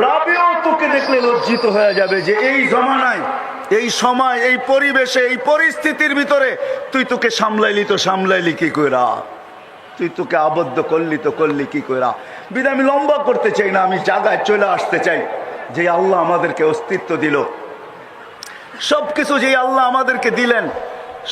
[SPEAKER 1] রাবেয়াও তোকে দেখলে লজ্জিত হয়ে যাবে যে এই জমানায়, এই সময়, এই পরিবেশে, এই পরিস্থিতির ভিতরে তুই তোকে সামলাইলি কি কইরা, তুই তোকে আবদ্ধ করলি তো করলি কি কইরা। বিদায় আমি লম্বা করতে চাই না, আমি জায়গায় চলে আসতে চাই। যে আল্লাহ আমাদেরকে অস্তিত্ব দিল, সবকিছু যে আল্লাহ আমাদেরকে দিলেন,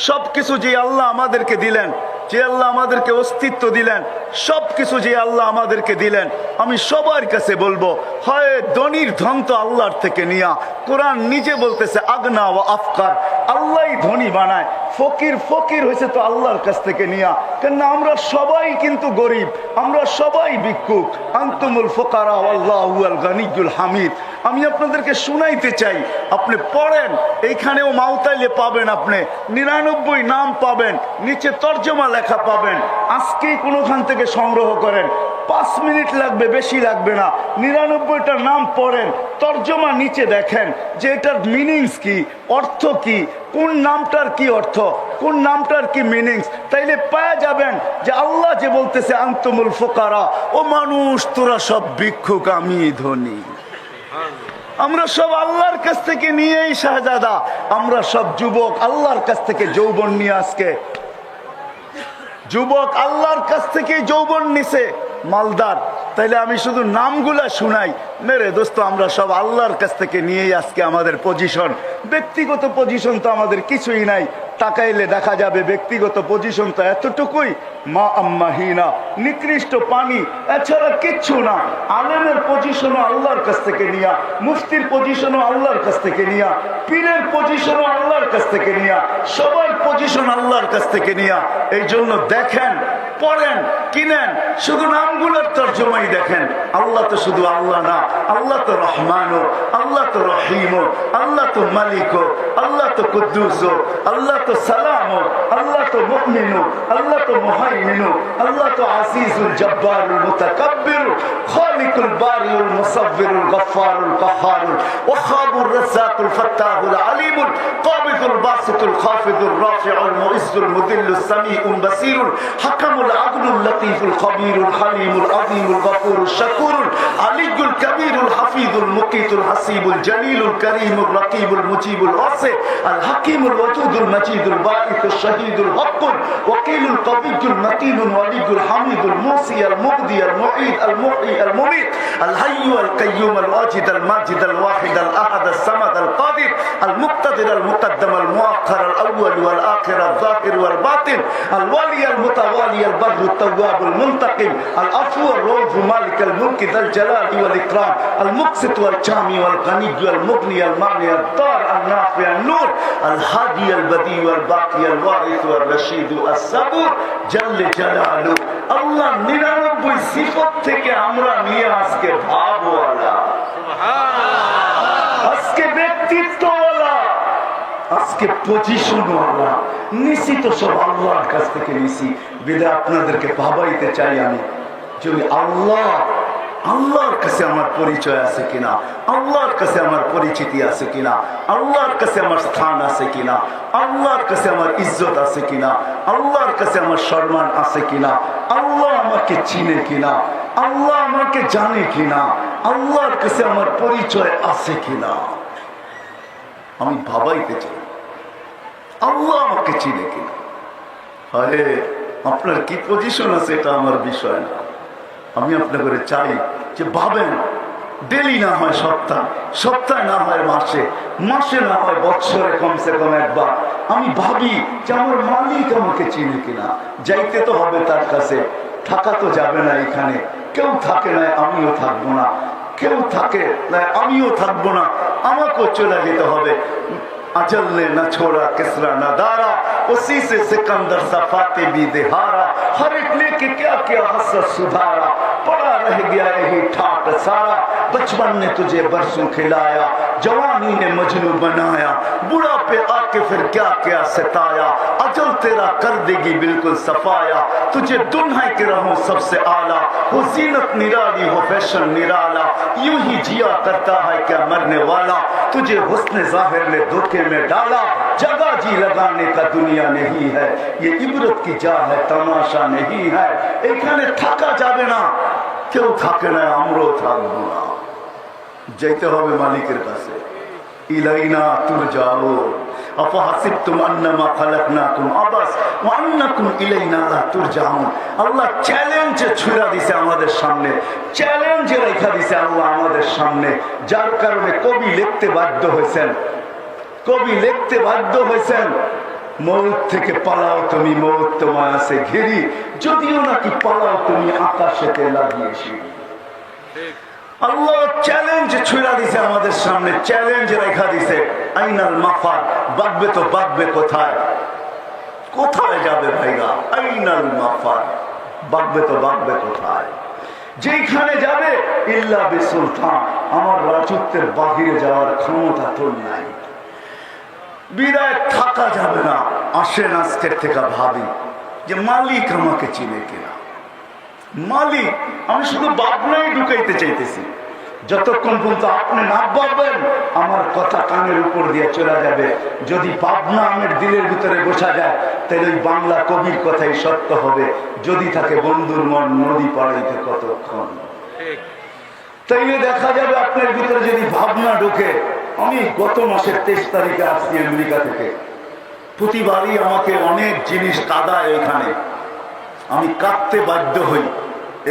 [SPEAKER 1] সবকিছু যে আল্লাহ আমাদেরকে দিলেন, যে আল্লাহ আমাদেরকে অস্তিত্ব দিলেন, সবকিছু যে আল্লাহ আমাদেরকে দিলেন, আমি সবার কাছে বলবো, হয় ধনীর ধন তো আল্লাহর থেকে নিয়া। কোরআন নিজে বলতেছে আগনা ওয়া আফকার, আল্লাহই ধনী বানায়। ফকির হয়েছে তো আল্লাহর কাছ থেকে নিয়া। কেন আমরা সবাই কিন্তু গরিব, আমরা সবাই ভিক্ষুক। আনতুমুল ফুকারা ওয়াল্লাহু হুয়াল গানিয়্যুল হামিদ। আমি আপনাদেরকে শুনাইতে চাই, আপনি পড়েন, এইখানেও মাউতাইলে পাবেন, আপনি 99 নাম পাবেন, নিচে তর্জমা লেখা পাবেন। আজকেই কোনোখান থেকে সংগ্রহ করেন, 5 মিনিট লাগবে, বেশি লাগবে না। 99টা নাম পড়েন, তর্জমা নিচে দেখেন যে এটার মিনিংস কি, অর্থ কি, কোন নামটার কি অর্থ, কোন নামটার কি মিনিংস। তাইলে পাওয়া যাবেন যে আল্লাহ যে বলতেছে আনতুমুল ফুকারা, ও মানুষ তোরা সব ভিক্ষুক, আমি ধনী। আমরা সব আল্লাহর কাছ থেকে নিয়েই শাহজাদা, আমরা সব যুবক আল্লাহর কাছ থেকে যৌবন নিয়ে, আজকে যুবক আল্লাহর কাছ থেকে যৌবন নিছে মালদার। তাইলে আমি শুধু নামগুলা শুনাই, মেরে দোস্ত, আমরা সব আল্লাহর কাছ থেকে নিয়েই আজকে আমাদের পজিশন। ব্যক্তিগত পজিশন তো আমাদের কিছুই নাই, তাকাইলে দেখা যাবে ব্যক্তিগত পজিশন তো এতটুকুই, মা আম্মাহিনা, নিকৃষ্ট পানি, এছাড়া কিচ্ছু না। আলেমের পজিশনও আল্লাহর কাছ থেকে নিয়া, মুফতির পজিশনও আল্লাহর কাছ থেকে নিয়া, পীরের পজিশনও আল্লাহর কাছ থেকে নিয়া, সবার পজিশন আল্লাহর কাছ থেকে নিয়া। এই জন্য দেখেন, পড়েন, কিনেন, শুধু নামগুলোর তর্জমাই দেখেন। আল্লাহ তো শুধু আল্লাহ না, আল্লাহ তো রহমানও, আল্লাহ তো রহিমও, আল্লাহ তো মালিকও, আল্লাহ তো কুদ্দুসও, আল্লাহ তো সালামও, আল্লাহ তো মুমিনও, আল্লাহ তো মুহাইমিনও, আল্লাহ তো আজিজুল জব্বারুল মুতাকাব্বির, খালিকুল বারিউল মুসাব্বিরুল গফফারুল কাহ্হারুল ওয়াহাবুর রাজ্জাকুল ফাত্তাহুল আলিমুল কাবিদুল বাসিতুল খাফিদুর রাফিউল মুইজ্জুল মুদিল্লুস সামিউল বাসিরুল হাকামুল আদলুল লতীফুল খবীরুল হালিমুল আযীমুল গফুরুল শাকুরুল আলিয়ুল কবীরুল হাফিজুল মুকিতুল হাসিবুল জলিলুল করিমুর রকিবুল মুজিবুল ওয়াসি আল হাকিমুল ওয়াদুদুল মজিদুল বাঈসুল শহীদুল হকুল ওয়াকিলুল কবিয়ুল মতিনুল ওয়ালিয়ুল হামিদুল মুসি আল মুগদি আল মুঈদ আল মুহয়ি আল মুমীত আল হাইয়্যু আল কাইয়্যুম আল ওয়াজিদ আল মাজিদ আল ওয়াহিদ আল আহাদ আল সামাদ আল কাদির আল মুক্তাদির আল মুকদ্দম আল মুআখ্খার আল আউয়াল ওয়াল আখির আল যাহির ওয়াল বাতিন আল ওয়ালি আল মুতাওয়ালি আল বর আল তাওয়াব আল মুনতাকিম আল আফু আর রউফ মালিক আল মুলক যাল জালাল ওয়াল ইকরাম আল মুকসিত ওয়াল জামি ওয়াল গনি ওয়াল মুগনি আল মানি আল দার আল নাফি আল নূর আল হাদি আল বদি ওয়াল বাকি আল ওয়ারিস ওয়াল রশিদ আস সাবুর জাল্লে জালালু। আল্লাহ 99 সিফত থেকে আমরা নিয়ে আজকে ভাবওয়ালা, আজকে ব্যক্তিত্বওয়ালা, আজকে পজিশনও আল্লাহ নিশ্চিত, সব আল্লাহর কাছ থেকে নিছি। বিদায় আপনাদেরকে ভাবাইতে চাই আমি, যদি আল্লাহর কাছে আমার পরিচয় আছে কিনা, আল্লাহর কাছে আমার পরিচিতি আছে কিনা, আল্লাহর কাছে আমার স্থান আছে কিনা, আল্লাহর কাছে আমার ইজ্জত আছে কিনা, আল্লাহর কাছে আমার সম্মান আছে কিনা, আল্লাহ আমাকে চিনে কিনা, আল্লাহ আমাকে জানে কিনা, আল্লাহর কাছে আমার পরিচয় আছে কিনা, আমি ভাবাইতে চাই আল্লাহ আমাকে চিনে কিনা। আরে আপনার কি পজিশন আছে এটা আমার বিষয় না, আমি আপনাকে চাই যে ভাবেন, ডেলি না হয় সপ্তাহে না হয় মাসে না হয় বৎসরে কমসে কম একবার আমি ভাবি যে আমার মালিক আমাকে চিনে কিনা। যাইতে তো হবে তার কাছে, থাকা তো যাবে না, এখানে কেউ থাকে না, আমিও থাকবো না, কেউ থাকে না, আমিও থাকবো না, আমাকেও চলে যেতে হবে। अजल ने न छोड़ा किसरा न दारा, उसी से सिकंदर सफाते भी दिहारा, हर एक ने के क्या क्या हसरत सुधारा, पड़ा रह गया यही ठाट सारा, बचपन ने तुझे बरसों खिलाया, जवानी ने मजनू बनाया, बुढ़ा पे आके फिर क्या क्या सताया, अजल तेरा कर देगी बिल्कुल सफाया, तुझे दुल्हन के रहूं सबसे आला, हो जीनत निराली हो फैशन निराला, यूं ही जिया करता है क्या मरने वाला, तुझे हुस्न जाहिर ने धोखे में डाला, जगह जी लगाने का दुनिया नहीं है, ये इबरत की जा है तमाशा नहीं है। এখানে থাকা যাবে না, কেউ থাকে না, আমরাও থাকবো না, যেতে হবে মালিকের কাছে। ইলাইনা তুরজাউ আফাহাসিবতুম আন্নামা খালাকনাকুম আবাস ওয়া আন্নাকুম ইলাইনা লা তুরজাউন। আল্লাহ চ্যালেঞ্জ ছুড়া দিছে আমাদের সামনে, চ্যালেঞ্জ রেখা দিছে আল্লাহ আমাদের সামনে, যার কারণে কবি লিখতে বাধ্য হয়েছেন মৌত থেকে পালাও তুমি, মৌত তোমার আছে ঘিরি, যদিও নাকি পালাও তুমি আকাশেতে লাগিয়েছি। আল্লাহ চ্যালেঞ্জ ছুড়া দিছে আমাদের সামনে, চ্যালেঞ্জ রেখা দিছে। আইনাল মাফার, বাগবে তো বাগবে কোথায়, কোথায় যাবে ভাইরা? আইনাল মাফার, বাগবে তো বাগবে কোথায়? যেখানে যাবে ইল্লা বিসুলতান, আমার রাজত্বের বাহিরে যাওয়ার ক্ষমতা তো নাই, বিদায় থাকা যাবে না। আসেন আজকের থেকে ভাবি যে মালিক আমাকে চিনে কিনা। মালিক, আমি শুধু ভাবনাই ঢুকাইতে চাইতেছি, যতক্ষণ পর্যন্ত আপনি না ভাববেন আমার কথা কানের উপর দিয়ে চলে যাবে। যদি ভাবনা আমার দিলের ভিতরে বসা যায় তাহলে ওই বাংলা কবির কথাই সত্য হবে, যদি থাকে বন্ধুর মন নদী পাড়াইতে কতক্ষণ। তাইলে দেখা যাবে আপনার ভিতরে যদি ভাবনা ঢুকে। আমি গত মাসের 23 তারিখে আসছি আমেরিকা থেকে, প্রতিবারই আমাকে অনেক জিনিস কাঁদায়, ওইখানে আমি কাঁদতে বাধ্য হই।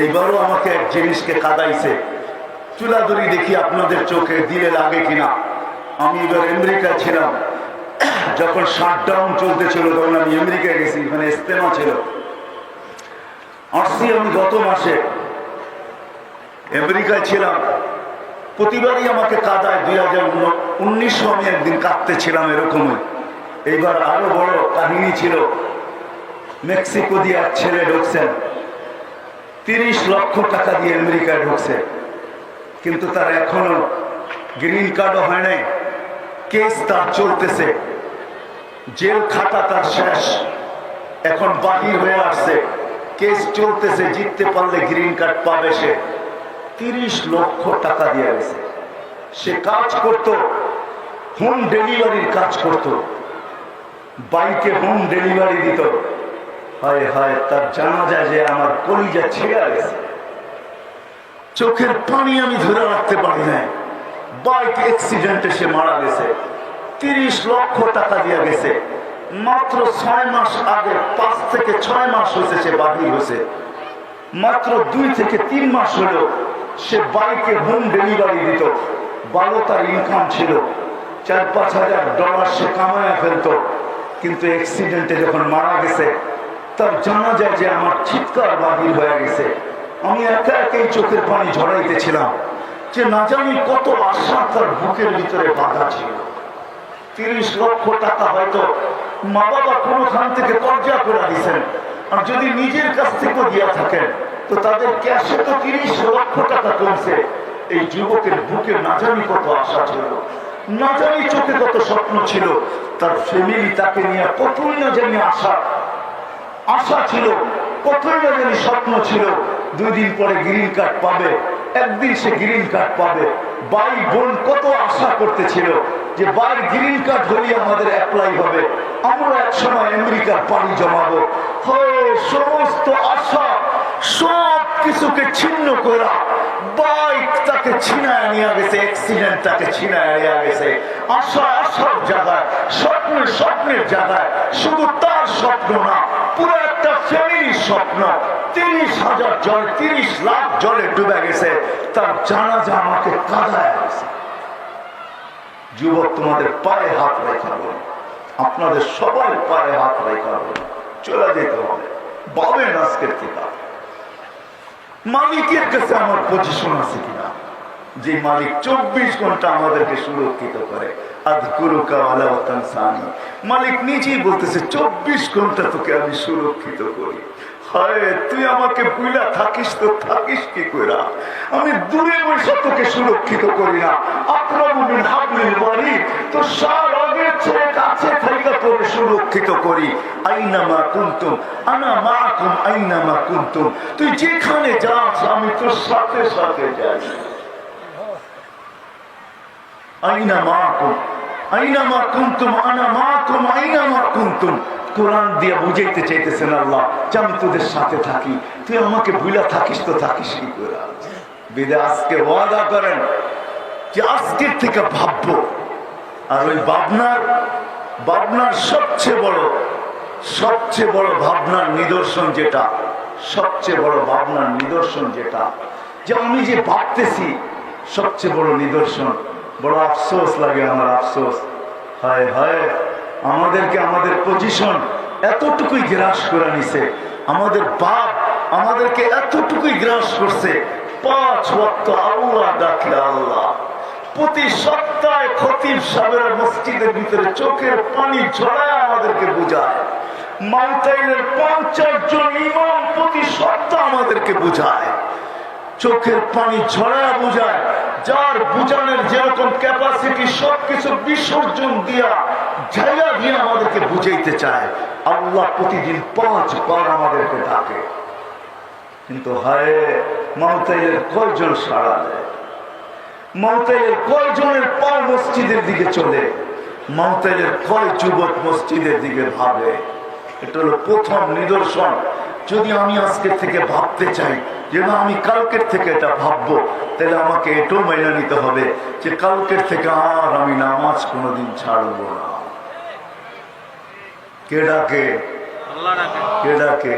[SPEAKER 1] এইবারও আমাকে এক জিনিসকে কাঁদাইছে, চুলাধুরি দেখি আপনাদের চোখে দিলে লাগে কিনা। আমি এবার আমেরিকায় ছিলাম, যখন শাটডাউন চলতেছিল তখন আমি আমেরিকায় গেছি, মানে ইস্তেমা ছিল। আসছি আমি গত মাসে, আমেরিকায় ছিলাম, প্রতিবারই আমাকে কাঁদায়। 2019 আমি একদিন কাঁদতেছিলাম এরকমই। এইবার আরো বড় কাহিনী ছিল, মেক্সিকো দিয়ে এক ছেলে ঢুকছেন, 30 লক্ষ টাকা দিয়ে আমেরিকায় ঢুকছে, কিন্তু তার এখনো গ্রিন কার্ডও হয় নাই, কেস তার চলতেছে, জেল খাটা তার শেষ, এখন বাহির হয়ে আসছে, কেস চলতেছে, জিততে পারলে গ্রিন কার্ড পাবে সে। 30 লক্ষ টাকা দিয়ে গেছে। সে কাজ করত, হোম ডেলিভারির কাজ করত, বাইকে হোম ডেলিভারি দিত। হায় হায়, তার জানা যায় যে আমার কলিজা ছিঁড়ে গেছে, চোখের পানি আমি ধরে রাখতে পারি না। বাইক অ্যাক্সিডেন্টে সে মারা গেছে, 30 লক্ষ টাকা দিয়ে গেছে। মাত্র 6 মাস আগে, 5 থেকে 6 মাস হয়েছে সে বাহির হয়েছে, মাত্র 2 থেকে 3 মাস হলো সে বাইকে হোম ডেলিভারি দিত। ভালো তার ইনকাম ছিল, $4-5 হাজার সে কামায়া ফেলতো। কিন্তু অ্যাক্সিডেন্টে যখন মারা গেছে, তার জানা যায় যে আমার চিৎকার বাহির হয়ে গেছে। আমি একা একাই চোখের পানি ঝরাইতেছিলাম যে না জানি কত আশা তার বুকের ভিতরে বাধা ছিল। 30 লক্ষ টাকা হয়তো মা বাবা কোনোখান থেকে কর্জা করে দিয়েছেন, আর যদি নিজের কাছ থেকে দিয়া থাকেন তো তাদের ক্যাশে তো 30 লক্ষ টাকা কমছে। এই যুবকের বুকে না জানি কত আশা ছিল, না জানি চোখে কত স্বপ্ন ছিল, তার ফ্যামিলি তাকে নিয়ে কতই না জানি আশা ছিল, কতই না জানি স্বপ্ন ছিল 2 দিন পরে গ্রিন কার্ড পাবে, একদিন সে গ্রিন কার্ড পাবে। ভাই বোন কত আশা করতেছিল যে ভাইয়ের গ্রিন কার্ড হলে আমাদের অ্যাপ্লাই হবে, আমরা একসময় আমেরিকার পাড়ি জমাবো। সমস্ত আশা সব কিছুকে ছিন্ন করা, বাইক তাকে ছিনায় নিয়ে গেছে, অ্যাক্সিডেন্ট তাকে ছিনায় নিয়ে গেছে। আশার জায়গায়, স্বপ্নের জায়গায়, শুধু তার স্বপ্ন না, পুরো একটা ফ্যামিলির স্বপ্ন 30,000 জল, 30 লাখ জলে ডুবে গেছে। তার জানাজা আমাকে কাঁদায় গেছে। যুবক, তোমাদের পায়ে হাত রেখা বলে, আপনাদের সবার পায়ে হাত রেখা বলে চলে যেতে হবে। ভাবেন আজকের থেকে মালিকের কাছে আমার পজিশন আছে কিনা, যে মালিক 24 ঘন্টা আমাদেরকে সুরক্ষিত করে। মালিক নিজেই বলতেছে 24 ঘন্টা তোকে আমি সুরক্ষিত করি। হায়, তুই আমাকে বুইলা থাকিস তো থাকিস কি কইরা? আমি দূরে বসে তোকে সুরক্ষিত করি না, আকরাবুল হাবলিল ওয়ারিদ তো সার আগের চেয়ে কাছে থেকে তোকে সুরক্ষিত করি। আইনামা কুনতুম আনা মাআকুম আইনামা কুনতুম, তুই যেখানে যাস আমি তোর সাথে সাথে যাই। আইনামা কুনতুম আইনামা কুনতুম আনা মাআকুম আইনামা কুনতুম। কোরআন দিয়ে বুঝাইতে চাইতেছেন আল্লাহ যে আমি তোদের সাথে থাকি, তুই আমাকে ভুলা থাকিস তো থাকিস কি করে? বিদে আজকে ওয়াদা করেন যে আজকের থেকে ভাববো। আর ওই ভাবনার সবচেয়ে বড় ভাবনার নিদর্শন যেটা, সবচেয়ে বড় ভাবনার নিদর্শন যেটা, যে আমি যে ভাবতেছি, সবচেয়ে বড় নিদর্শন। বড় আফসোস লাগে আমার, আফসোস। হায় হায়, আমাদেরকে আমাদের পজিশন এতটুকুই গ্রাস করে নিছে, আমাদের বাপ আমাদেরকে এতটুকুই গ্রাস করছে। 5 ওয়াক্ত আল্লাহ ডাকে আল্লাহ, প্রতি সপ্তাহে খতিব সাহেবের মসজিদের ভিতরে চোখের পানি ঝরায় আমাদেরকে বুঝায়। মাউতাইনের 50 জন ইমাম প্রতি সপ্তাহ আমাদেরকে বুঝায়, চোখের পানি ঝরায় বুঝায়। যার বুঝানোর যেরকম ক্যাপাসিটি সবকিছু বিসর্জন দিয়া জায়গা দিয়ে আমাদেরকে বুঝাইতে চায়। আল্লাহ প্রতিদিন 5 বার আমাদেরকে ডাকে, কিন্তু হায়, মাউতাইলের কয়জন সাড়া দেয়? মাউতাইলের কয়জনের পা মসজিদের দিকে চলে? মাউতাইলের কয় যুবক মসজিদের দিকে ভাবে? এটা হলো প্রথম নিদর্শন। যদি আমি আজকের থেকে ভাবতে চাই যে না, আমি কালকের থেকে এটা ভাববো, তাহলে আমাকে এটাও মেনে নিতে হবে যে কালকের থেকে আর আমি নামাজ কোনোদিন ছাড়বো না। কে ডাকে? কে ডাকে?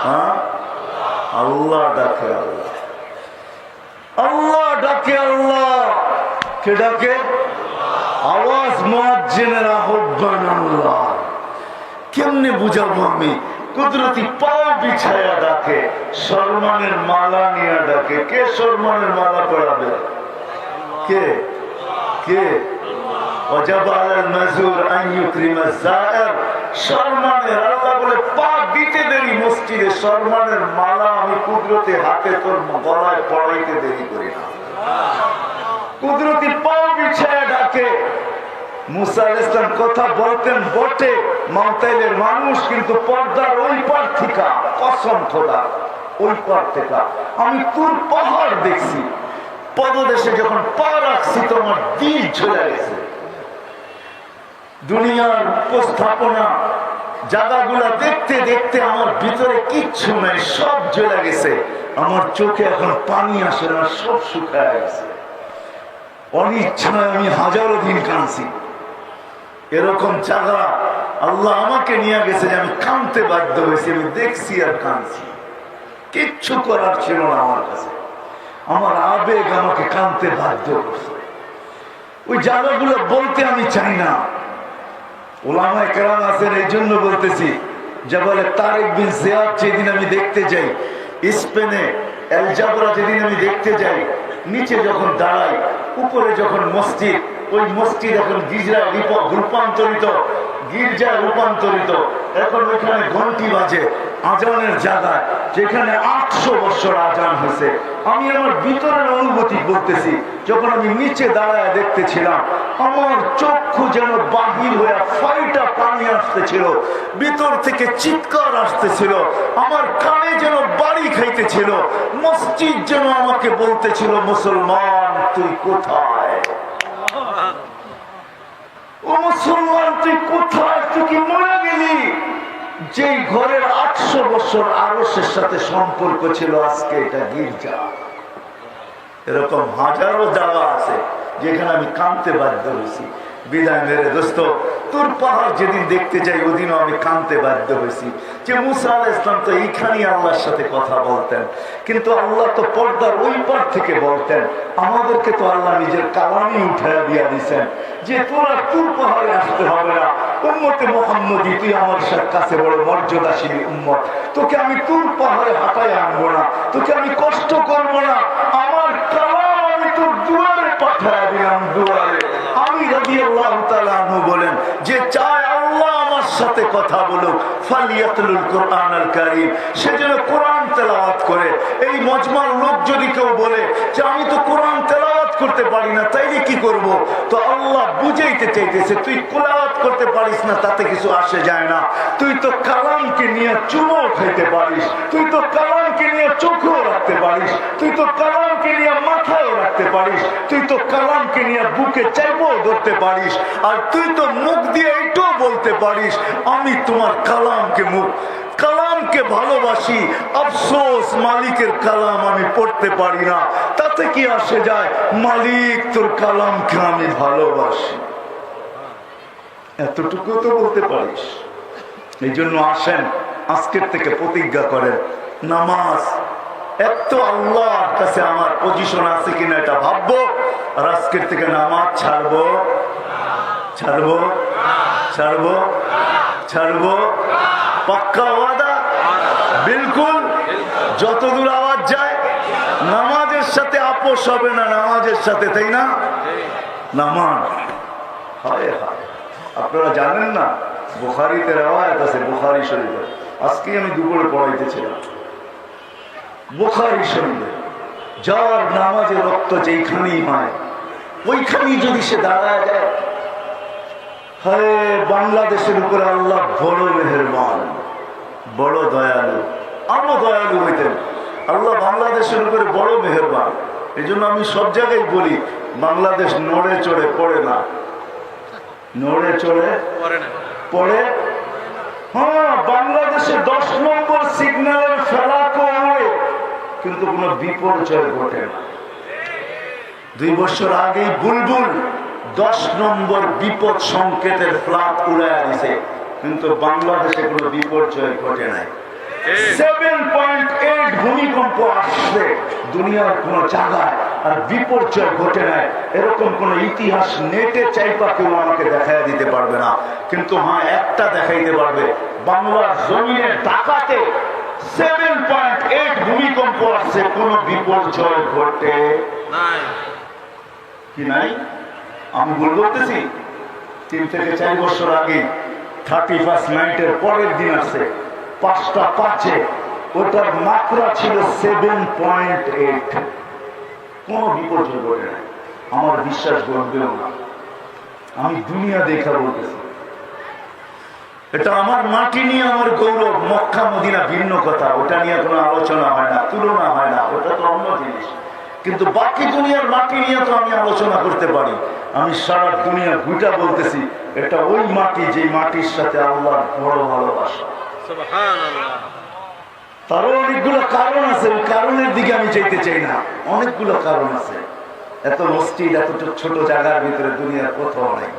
[SPEAKER 1] হ্যাঁ, আল্লাহ ডাকে। আল্লাহ ডাকে। আল্লাহ কে ডাকে? আওয়াজ মুয়াজ্জিনের আহ্বান আল্লাহ। কেমনে বুঝাবো আমি? কুদরতি পাও বিছায়া ডাকে, সম্মানের মালা নিয়ে ডাকে। কে সম্মানের মালা পড়াবে? কে? কে? সম্মানের আল্লাহ বলে পা দিতে দেরি মসজিদে, সম্মানের মালা আমি কুদরতি হাতে তোর গলায় পড়াইতে দেরি করি না। কুদরতি পাও বিছায়া ডাকে। মুসা আলাইহিস সালাম কথা বলতেন বটে, মাউতাইলের মানুষ কিন্তু পর্দার ওই পার থেকে, কসম খোদা, ওই পার থেকে আমি তোর পাহাড় দেখছি। পদদেশে যখন পা রাখছি তোমার দিল ঝুলে গেছে। দুনিয়ার উপস্থাপনা জায়গাগুলা দেখতে দেখতে আমার ভিতরে কিচ্ছু নাই, সব জ্বলে গেছে। আমার চোখে এখন পানি আসে না, সব শুকায় গেছে। অনিচ্ছায় আমি হাজারো দিন কাঁদছি। এরকম জায়গা আল্লাহ আমাকে নিয়ে গেছে যে আমি কাঁদতে বাধ্য হয়েছি। আমি দেখছি আর কাঁদছি, কিচ্ছু করার ছিল না আমার কাছে। আমার আবেগ আমাকে কাঁদতে বাধ্য করছে। ওই জায়গাগুলো বলতে আমি চাই না। ওলামায়ে কেরাম আছেন, এই জন্য বলতেছি। যা বলে তারেক বিন জিয়াদ যেদিন আমি দেখতে যাই, স্পেনে এল জাবরা যেদিন আমি দেখতে যাই, নিচে যখন দাঁড়াই, উপরে যখন মসজিদ, ওই মসজিদ এখন গিজরায় রূপান্তরিত। গির্জায় রূপান্তরিত। এখন ওইখানে ঘন্টি বাজে আজানের জায়গায়, যেখানে 800 বছর আজান হয়েছে। আমি আমার ভিতরের অনুভূতি বলতেছি, যখন আমি নিচে দাঁড়ায় দেখতেছিলাম, আমার চক্ষু যেন বাহির হয়ে ফাইটা পানি আসতেছিল, ভিতর থেকে চিৎকার আসতেছিল, আমার কানে যেন বাড়ি খাইতেছিল। মসজিদ যেন আমাকে বলতেছিল, মুসলমান তুই কোথায়? ও মুসলমান তুই কোথায়? তুই কি মরে গেলি? যে ঘরের 800 বছর আরশের সাথে সম্পর্ক ছিল, আজকে এটা গির্জা। এরকম হাজারো জায়গা আছে যেখানে আমি কাঁদতে বাধ্য হয়েছি। বিদায় মেরে দোস্ত, তোর পাহাড় যেদিন দেখতে যাই ওদিনও আমি কাঁদতে বাধ্য হয়েছি যে মুসা আলাইহিস সালাম তো এইখানেই আল্লাহর সাথে কথা বলতেন, কিন্তু আল্লাহ তো পর্দার ওই পার থেকে বলতেন। আমাদেরকে তো আল্লাহ নিজের কালামই উঠাইয়া দিয়া দিচ্ছেন যে তোরা তুর পাহাড়ে আসতে হবে না। উম্মতে মুহাম্মদী, তুই আমার কাছে বড় মর্যাদাশীল উম্মত, তোকে আমি তুর পাহাড়ে হাঁটাই আনবো না, তোকে আমি কষ্ট করবো না। আমার কালাম আমি তোর দুয়ারে পাঠায় দিলাম, দুয়ারে। আমি রাদিয়াল্লাহু তাআলা আনহু বলেন, যে চায় আল্লাহ আমার সাথে কথা বলুক, ফালিয়াতুল কুরআনুল কারীম, সে যেন কোরআন তেলাওয়াত করে। এই মজমার লোক যদি কেউ বলে যে আমি তো কোরআন তেলাওয়াত করতে পারি না, তাইলে কি করব? তো আল্লাহ বুঝাইতে চাইতেছে, তুই তেলাওয়াত করতে পারিস না তাতে কিছু আসে যায় না। তুই তো কালামকে নিয়ে চুমো খাইতে পারিস, তুই তো কালামকে নিয়ে চোখও রাখতে পারিস, তুই তো কালামকে নিয়ে মাথায়ও রাখতে পারিস, তুই তো কালামকে নিয়ে বুকে চাইবও ধরতে পারিস, আর তুই তো মুখ দিয়ে এটাও বলতে পারিস আমি তোমার কালামকে ভালোবাসি। আফসোস মালিকের কালাম আমি পড়তে পারি না, তাতে কি আসে যায়? মালিক তোর কালামকে আমি ভালোবাসি, এতটুকু তো বলতে পারিস। এই জন্য আসেন আজকের থেকে প্রতিজ্ঞা করেন, নামাজ এত আল্লাহর কাছে আমার পজিশন আছে কিনা এটা ভাববো, আর আজকের থেকে নামাজ ছাড়বো পাক্কা ওয়াদা, বিলকুল। যতদূর আওয়াজ যায় নামাজের সাথে আপোষ হবে না, নামাজের সাথে, তাই না? নামাজ হায় হায়, আপনারা জানেন না বুখারীতে রওয়ায়াত আছে, বুখারী শরীফে, আজকে আমি দুপুরে পড়াইতেছিলাম বুখারী শরীফে, যার নামাজের রক্ত যেখানেই হয় ওইখানেই যদি সে দাঁড়ায় যায়, হায় বাংলাদেশের উপরে আল্লাহ বড় মেহেরবান, বড় দয়ালু, আরো দয়ালু হইতেন। আল্লাহ বাংলাদেশের উপরে বড় মেহেরবান। এই জন্য আমি সব জায়গায় বলি, বাংলাদেশ নড়ে চড়ে পড়ে না, নড়ে চড়ে পড়ে। হ্যাঁ, বাংলাদেশে 10 নম্বর সিগন্যালের ফেলাকো হয়, কিন্তু কোনো বিপর্যয় ঘটে না। 2 বছর আগেই বুলবুল 10 নম্বর বিপদ সংকেতের ফ্ল্যাগ উড়াইয়া দিছে, কিন্তু বাংলাদেশে কোনো বিপর্যয় ঘটে নাই। 7.8 ভূমিকম্প আসছে দুনিয়ার কোন জায়গায়, আর বিপর্যয় ঘটে নাই। এরকম কোন ইতিহাস নেটে চাইপা কেউ আমাকে দেখাইয়া দিতে পারবে না। কিন্তু হ্যাঁ, একটা দেখাইতে পারবে, বাংলার জমিনের ঢাকাতে 7.8 ভূমিকম্প আসছে, কোন বিপর্যয় ঘটে কি নাই? আমি ভুল বলতেছি? 3 থেকে 4 বছর আগে 31st নাইটের পরের দিন আছে 5টা 5-এ, ওটার মাত্রা ছিল 7.8। কোন বিপর্যয় ঘটে নাই। আমার বিশ্বাস করবেও না, আমি দুনিয়া দেখা বলতেছি। এটা আমার মাটি নিয়ে আমার গৌরব। মক্কা মদিনা ভিন্ন কথা, ওটা নিয়ে কোনো আলোচনা হয় না, তুলনা হয় না, ওটা তো অন্য জিনিস। কিন্তু বাকি দুনিয়ার মাটি নিয়ে তো আমি আলোচনা করতে পারি। আমি সারা দুনিয়া ঘুটা বলতেছি, এটা ওই মাটি যে মাটির সাথে আল্লাহর বড় ভালোবাসা। তারও অনেকগুলো কারণ আছে, ওই কারণের দিকে আমি চাইতে চাই না। অনেকগুলো কারণ আছে। এত মসজিদ এত ছোট জায়গার ভিতরে দুনিয়ার কোথাও নাই,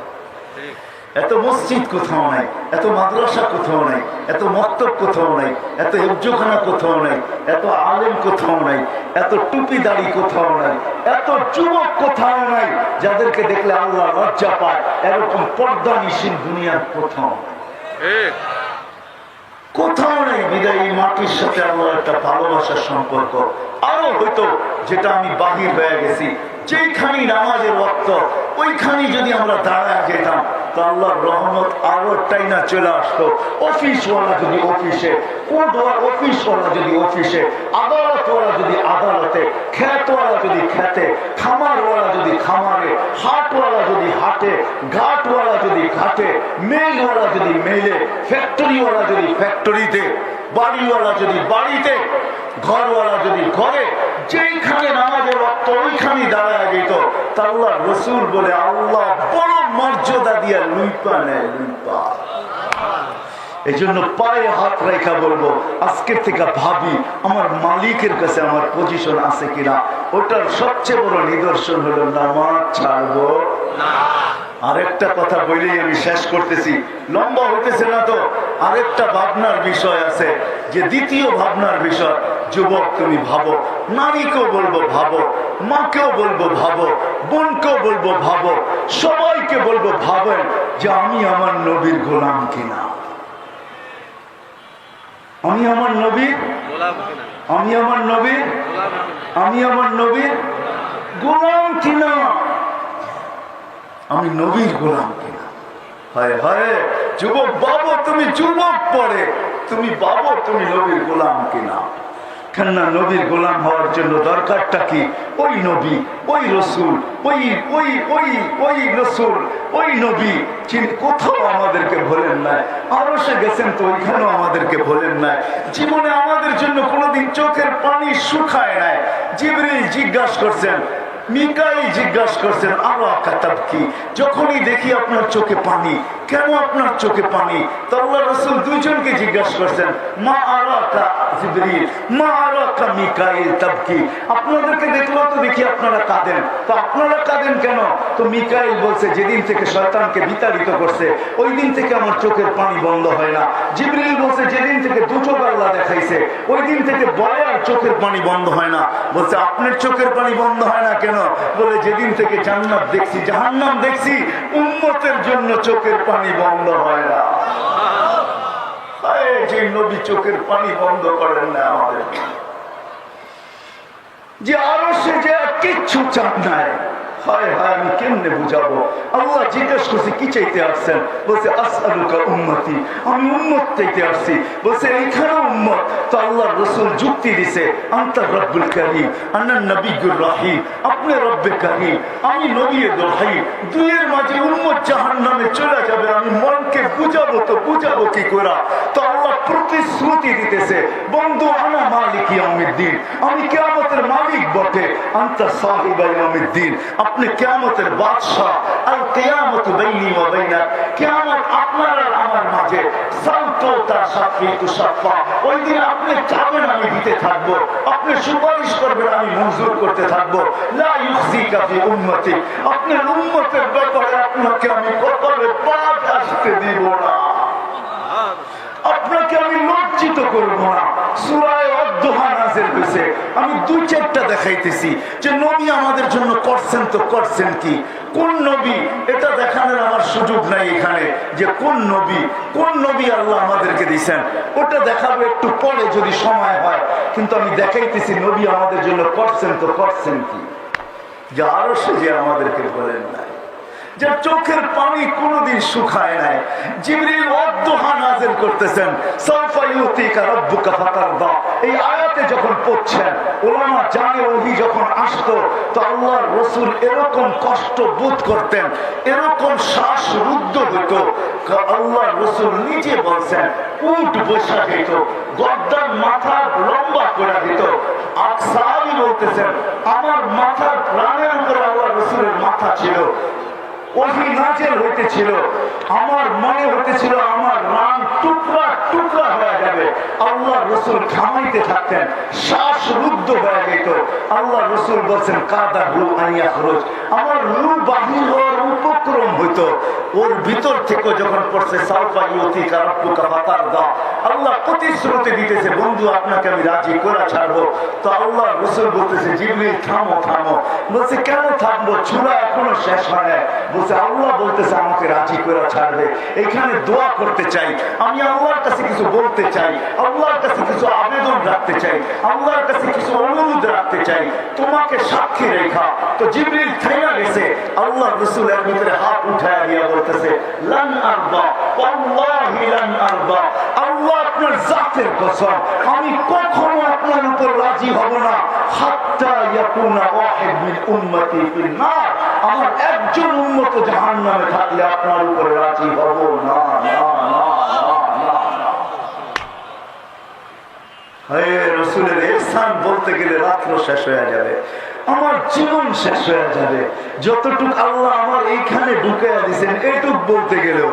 [SPEAKER 1] এত মসজিদ কোথাও নাই, এত মাদ্রাসা কোথাও নাই, এত মক্তব কোথাও নাই, এত হেফজখানা কোথাও নাই, এত আলেম কোথাও নাই, এত টুপি দাড়ি কোথাও নাই, এত যুবক কোথাও নাই যাদেরকে দেখলে আল্লাহ লজ্জা পায়। এরকম পর্দা নিশীন দুনিয়ার কোথাও নাই, কোথাও নেই। বিদায় এই মাটির সাথে আল্লাহ একটা ভালোবাসার সম্পর্ক। আরো হয়তো যেটা আমি বাহির হয়ে গেছি, যেখানেই নামাজের ওয়াক্ত ওইখানেই যদি আমরা দাঁড়ায় যেতাম, তো আল্লাহর রহমত আরো টাইনা চলে আসতো। অফিসওয়ালা যদি অফিসে, অফিসওয়ালা যদি অফিসে, আদালতওয়ালা যদি আদালতে, খেতওয়ালা যদি খেতে, খামারওয়ালা যদি খামারে, হাটওয়ালা যদি হাটে, ঘাটওয়ালা যদি ঘাটে, মেলওয়ালা যদি মেলে, ফ্যাক্টরিওয়ালা যদি ফ্যাক্টরিতে, বাড়িওয়ালা যদি বাড়িতে, ঘরওয়ালা যদি ঘরে, যেইখানে নামাজের রক্ত ওইখানে দাঁড়ায় যেত। তা আল্লাহ রসুল বলে আল্লাহ বড় মর্যাদা দিয়া লুইপা নেয়, লুইপা। এই জন্য পায়ে হাত রেখা বলবো, আজকের থেকে ভাবি আমার মালিকের কাছে আমার পজিশন আছে কিনা। ওটার সবচেয়ে বড় নিদর্শন হলো নামাজ ছাড়বো না। আরেকটা কথা বলেই আমি শেষ করতেছি, লম্বা হইতেছে না তো। আরেকটা ভাবনার বিষয় আছে, যে দ্বিতীয় ভাবনার বিষয়, যুবক তুমি ভাবো, নারীকেও বলবো ভাবো, মাকেও বলবো ভাবো, বোনকেও বলবো ভাবো, সবাইকে বলবো ভাবেন যে আমি আমার নবীর গোলাম কিনা, আমি আমার নবীর, আমি আমার নবীর, আমি আমার নবীর গোলাম কিনা, আমি নবীর গোলাম কিনা। হায় হায় যুবক বাবু, তুমি যুবক পড়ে তুমি বাবু তুমি নবীর গোলাম কিনা। কেননা নবীর গোলাম হওয়ার জন্য দরকারটা কি? ওই নবী, ওই রসুল, ওই ওই ওই ওই রসুল, ওই নবী যিনি কোথাও আমাদেরকে ভোলেন নাই। আরো সে গেছেন তো ওইখানেও আমাদেরকে ভোলেন নাই। জীবনে আমাদের জন্য কোনোদিন চোখের পানি শুকায় নাই। জিবরিল জিজ্ঞাসা করছেন, মিকাইল জিজ্ঞাসা করছেন, আরো আকাতাব কি, যখনই দেখি আপনার চোখে পানি, কেন আপনার চোখে পানি? তো আল্লাহ রাসূল দুইজনকে জিজ্ঞাসা করছেন, মা আরাকা জিবরিল, মা আরাকা মিকাইল তাবকি, আপনাদেরকে দেখলেও তো দেখি আপনারা কাঁদেন, তো আপনারা কাঁদেন কেন? তো মিকাইল বলছে, যেদিন থেকে শয়তানকে বিতাড়িত করছে ওই দিন থেকে আমার চোখের পানি বন্ধ হয় না। জিবরিল বলছে, যেদিন থেকে দুচোখ আল্লাহ দেখাইছে ওই দিন থেকে বলে আর চোখের পানি বন্ধ হয় না। বলছে, আপনার চোখের পানি বন্ধ হয় না কেন? বলে, যেদিন থেকে জান্নাত দেখছি, জাহান্নাম দেখছি, উম্মতের জন্য চোখের পানি বন্ধ হয় না। যে নবী চোখের পানি বন্ধ করেন না আমাদের, যে আরো সে যে কিচ্ছু চান নাই। হায় হায়, আমি কেমনে বুঝাবো? আল্লাহ জিজ্ঞেস করছি, কি চাইতে আসছেন? বলছে, আসআলুকা উম্মতি, আমি উম্মত চাইতে আসছি। বলছে, এইখানে উম্মত। তো আল্লাহ রসুল যুক্তি দিছে, আনতা রব্বুল কারীম, আনা নবিয়্যুর রাহিম, আপনি রব্বে কারীম, আমি নবীর দোহাই। দুইয়ের মাঝে উম্মত জাহান্নামে চলে যাবে, আমি মনকে বুঝাবো তো বুঝাবো কি করে? তো আল্লাহ প্রতিশ্রুতি দিতেছে, বন্ধু, আনা মালিক ইয়াউমিদ্দিন, আমি কিয়ামতের মালিক বটে। আনতা সাহিবা ইয়াউমিদ্দিন, আপনি কিয়ামতের বাদশা। আল কিয়ামতু বাইনি ওয়া বাইনাক, কিয়ামত আপনার আর আমার মাঝে। সালতুতা শাফিতু শাফা, ওই দিন আপনি চাবেন আমি দিতে থাকবো, আপনি সুপারিশ করবেন আমি মঞ্জুর করতে থাকবো। লা ইউখজিকা ফি উম্মতি, আপনার উম্মতের ব্যাপারে আপনাকে আমি কপালে বাদ আসতে দিব না, আপনাকে আমি লজ্জিত করব না। সূরা আদ-দুহা নাযিল হয়েছে, আমি দুই চারটা দেখাইতেছি যে নবী আমাদের জন্য করছেন। তো করছেন কি, কোন নবী, এটা দেখানোর আমার সুযোগ নাই এখানে, যে কোন নবী আল্লাহ আমাদেরকে দিয়েছেন। ওটা দেখাবো একটু পরে যদি সময় হয়, কিন্তু আমি দেখাইতেছি নবী আমাদের জন্য করছেন। তো করছেন কি, যে আরো সে যে আমাদেরকে বলেন নাই, যে চোখের পানি কোনোদিন শুকায় নাই। জিবরিল আদ-দুহা নাযিল করতেছেন, সাউফা ইউতিকা রাব্বুকা ফাতারদা। এই আয়াতে যখন পড়ছেন, উলামা জানে ওহী যখন আসতো তো আল্লাহর রাসূল এরকম কষ্ট বোধ করতেন, এরকম শ্বাস রুদ্ধ হতো। আল্লাহর রাসূল নিজে বলছেন, উট বসা যেত, গর্দান মাথা লম্বা করে দিত। আর সাহাবী বলতেছেন, আমার মাথার প্রাণের উপরে আল্লাহর রাসূলের মাথা ছিল। ওহী নাযিল হইতেছিল, আমার মনে হইতেছিল আমার রান টুকরা টুকরা হয়ে যাবে। আল্লাহ রাসূল থামাইতে থাকতেন, শ্বাস রুদ্ধ হয়ে যেত। আল্লাহ রাসূল বলছেন, কাদা রু আইয়া খরচ, আমার রু বাহির হওয়ার উপক্রম হইতো। ওর ভিতর থেকে যখন পড়ছে সাউফা ইউতিকা রাব্বুকা ফাতারদা, আল্লাহ প্রতিশ্রুতি দিতেছে, বন্ধু আপনাকে আমি রাজি করে ছাড়বো। তো আল্লাহ রাসূল বলতেছে, জিবরিল থামো থামো। বলছে, কেন থামবো? চূড়া এখনো শেষ হয় না। বলছে, আল্লাহ বলতেছে আমাকে রাজি করে ছাড়বে। এখানে দোয়া করতে চাই, আমি আল্লাহর কাছে কিছু বলতে চাই, আল্লাহর কাছে কিছু আবেদন রাখতে চাই, আল্লাহর কাছে কিছু অনুরোধ রাখতে চাই, তোমাকে সাক্ষী রেখা। তো জিবরিল থেমে গেছে। আল্লাহ রাসূলের ভিতরে হাত উঠায় দিয়া বলতেছে, লান আরদা ওয়াল্লাহি লান আরদা, আল্লাহ আপনার জাতের কসম, আমি কখনো আপনার উপর রাজি হব না হাত্তা ইয়াকুনা ওয়াহিদ মিন উম্মতি ফিন নার, আমার একজন উম্মত জাহান্নামে থাকলে আপনার উপর রাজি হব না। রাসূলের ইহসান বলতে গেলে রাত্র শেষ হয়ে যাবে, আমার জীবন শেষ হয়ে যাবে। যতটুকু আল্লাহ আমার এইখানে ঢুকাইয়া দিয়েছেন এইটুক বলতে গেলেও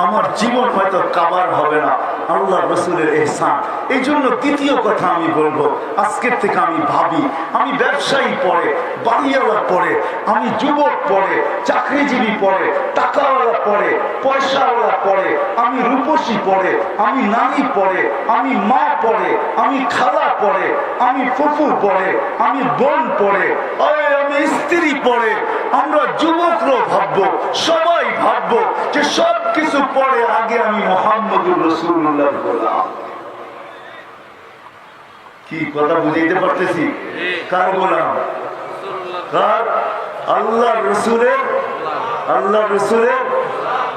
[SPEAKER 1] আমার জীবন হয়তো কাবার হবে না। আল্লাহ রাসূলের ইহসান। এই জন্য দ্বিতীয় কথা আমি বলবো, আজকের থেকে আমি ভাবি, আমি ব্যবসায়ী পড়ে, বাড়িওয়ালা পড়ে, আমি যুবক পড়ে, চাকরিজীবী পড়ে, টাকাওয়ালা পড়ে, পয়সাওয়ালা পড়ে, আমি রূপসী পড়ে, আমি নারী পড়ে, আমি মা পড়ে, আমি খালা পড়ে, আমি ফুফু পড়ে, আমি বোন পড়ে, আমি স্ত্রী পড়ে, আমরা যুবকরাও ভাববো, সবাই ভাববো যে সব কিছু পড়ে আগে আমি মুহাম্মদুর রাসূলুল্লাহ গোলাম। কি কথা বুঝাইতে পারতেছি? কার গোলাম? কার? আল্লাহ রসুলের। আল্লাহ রসুলের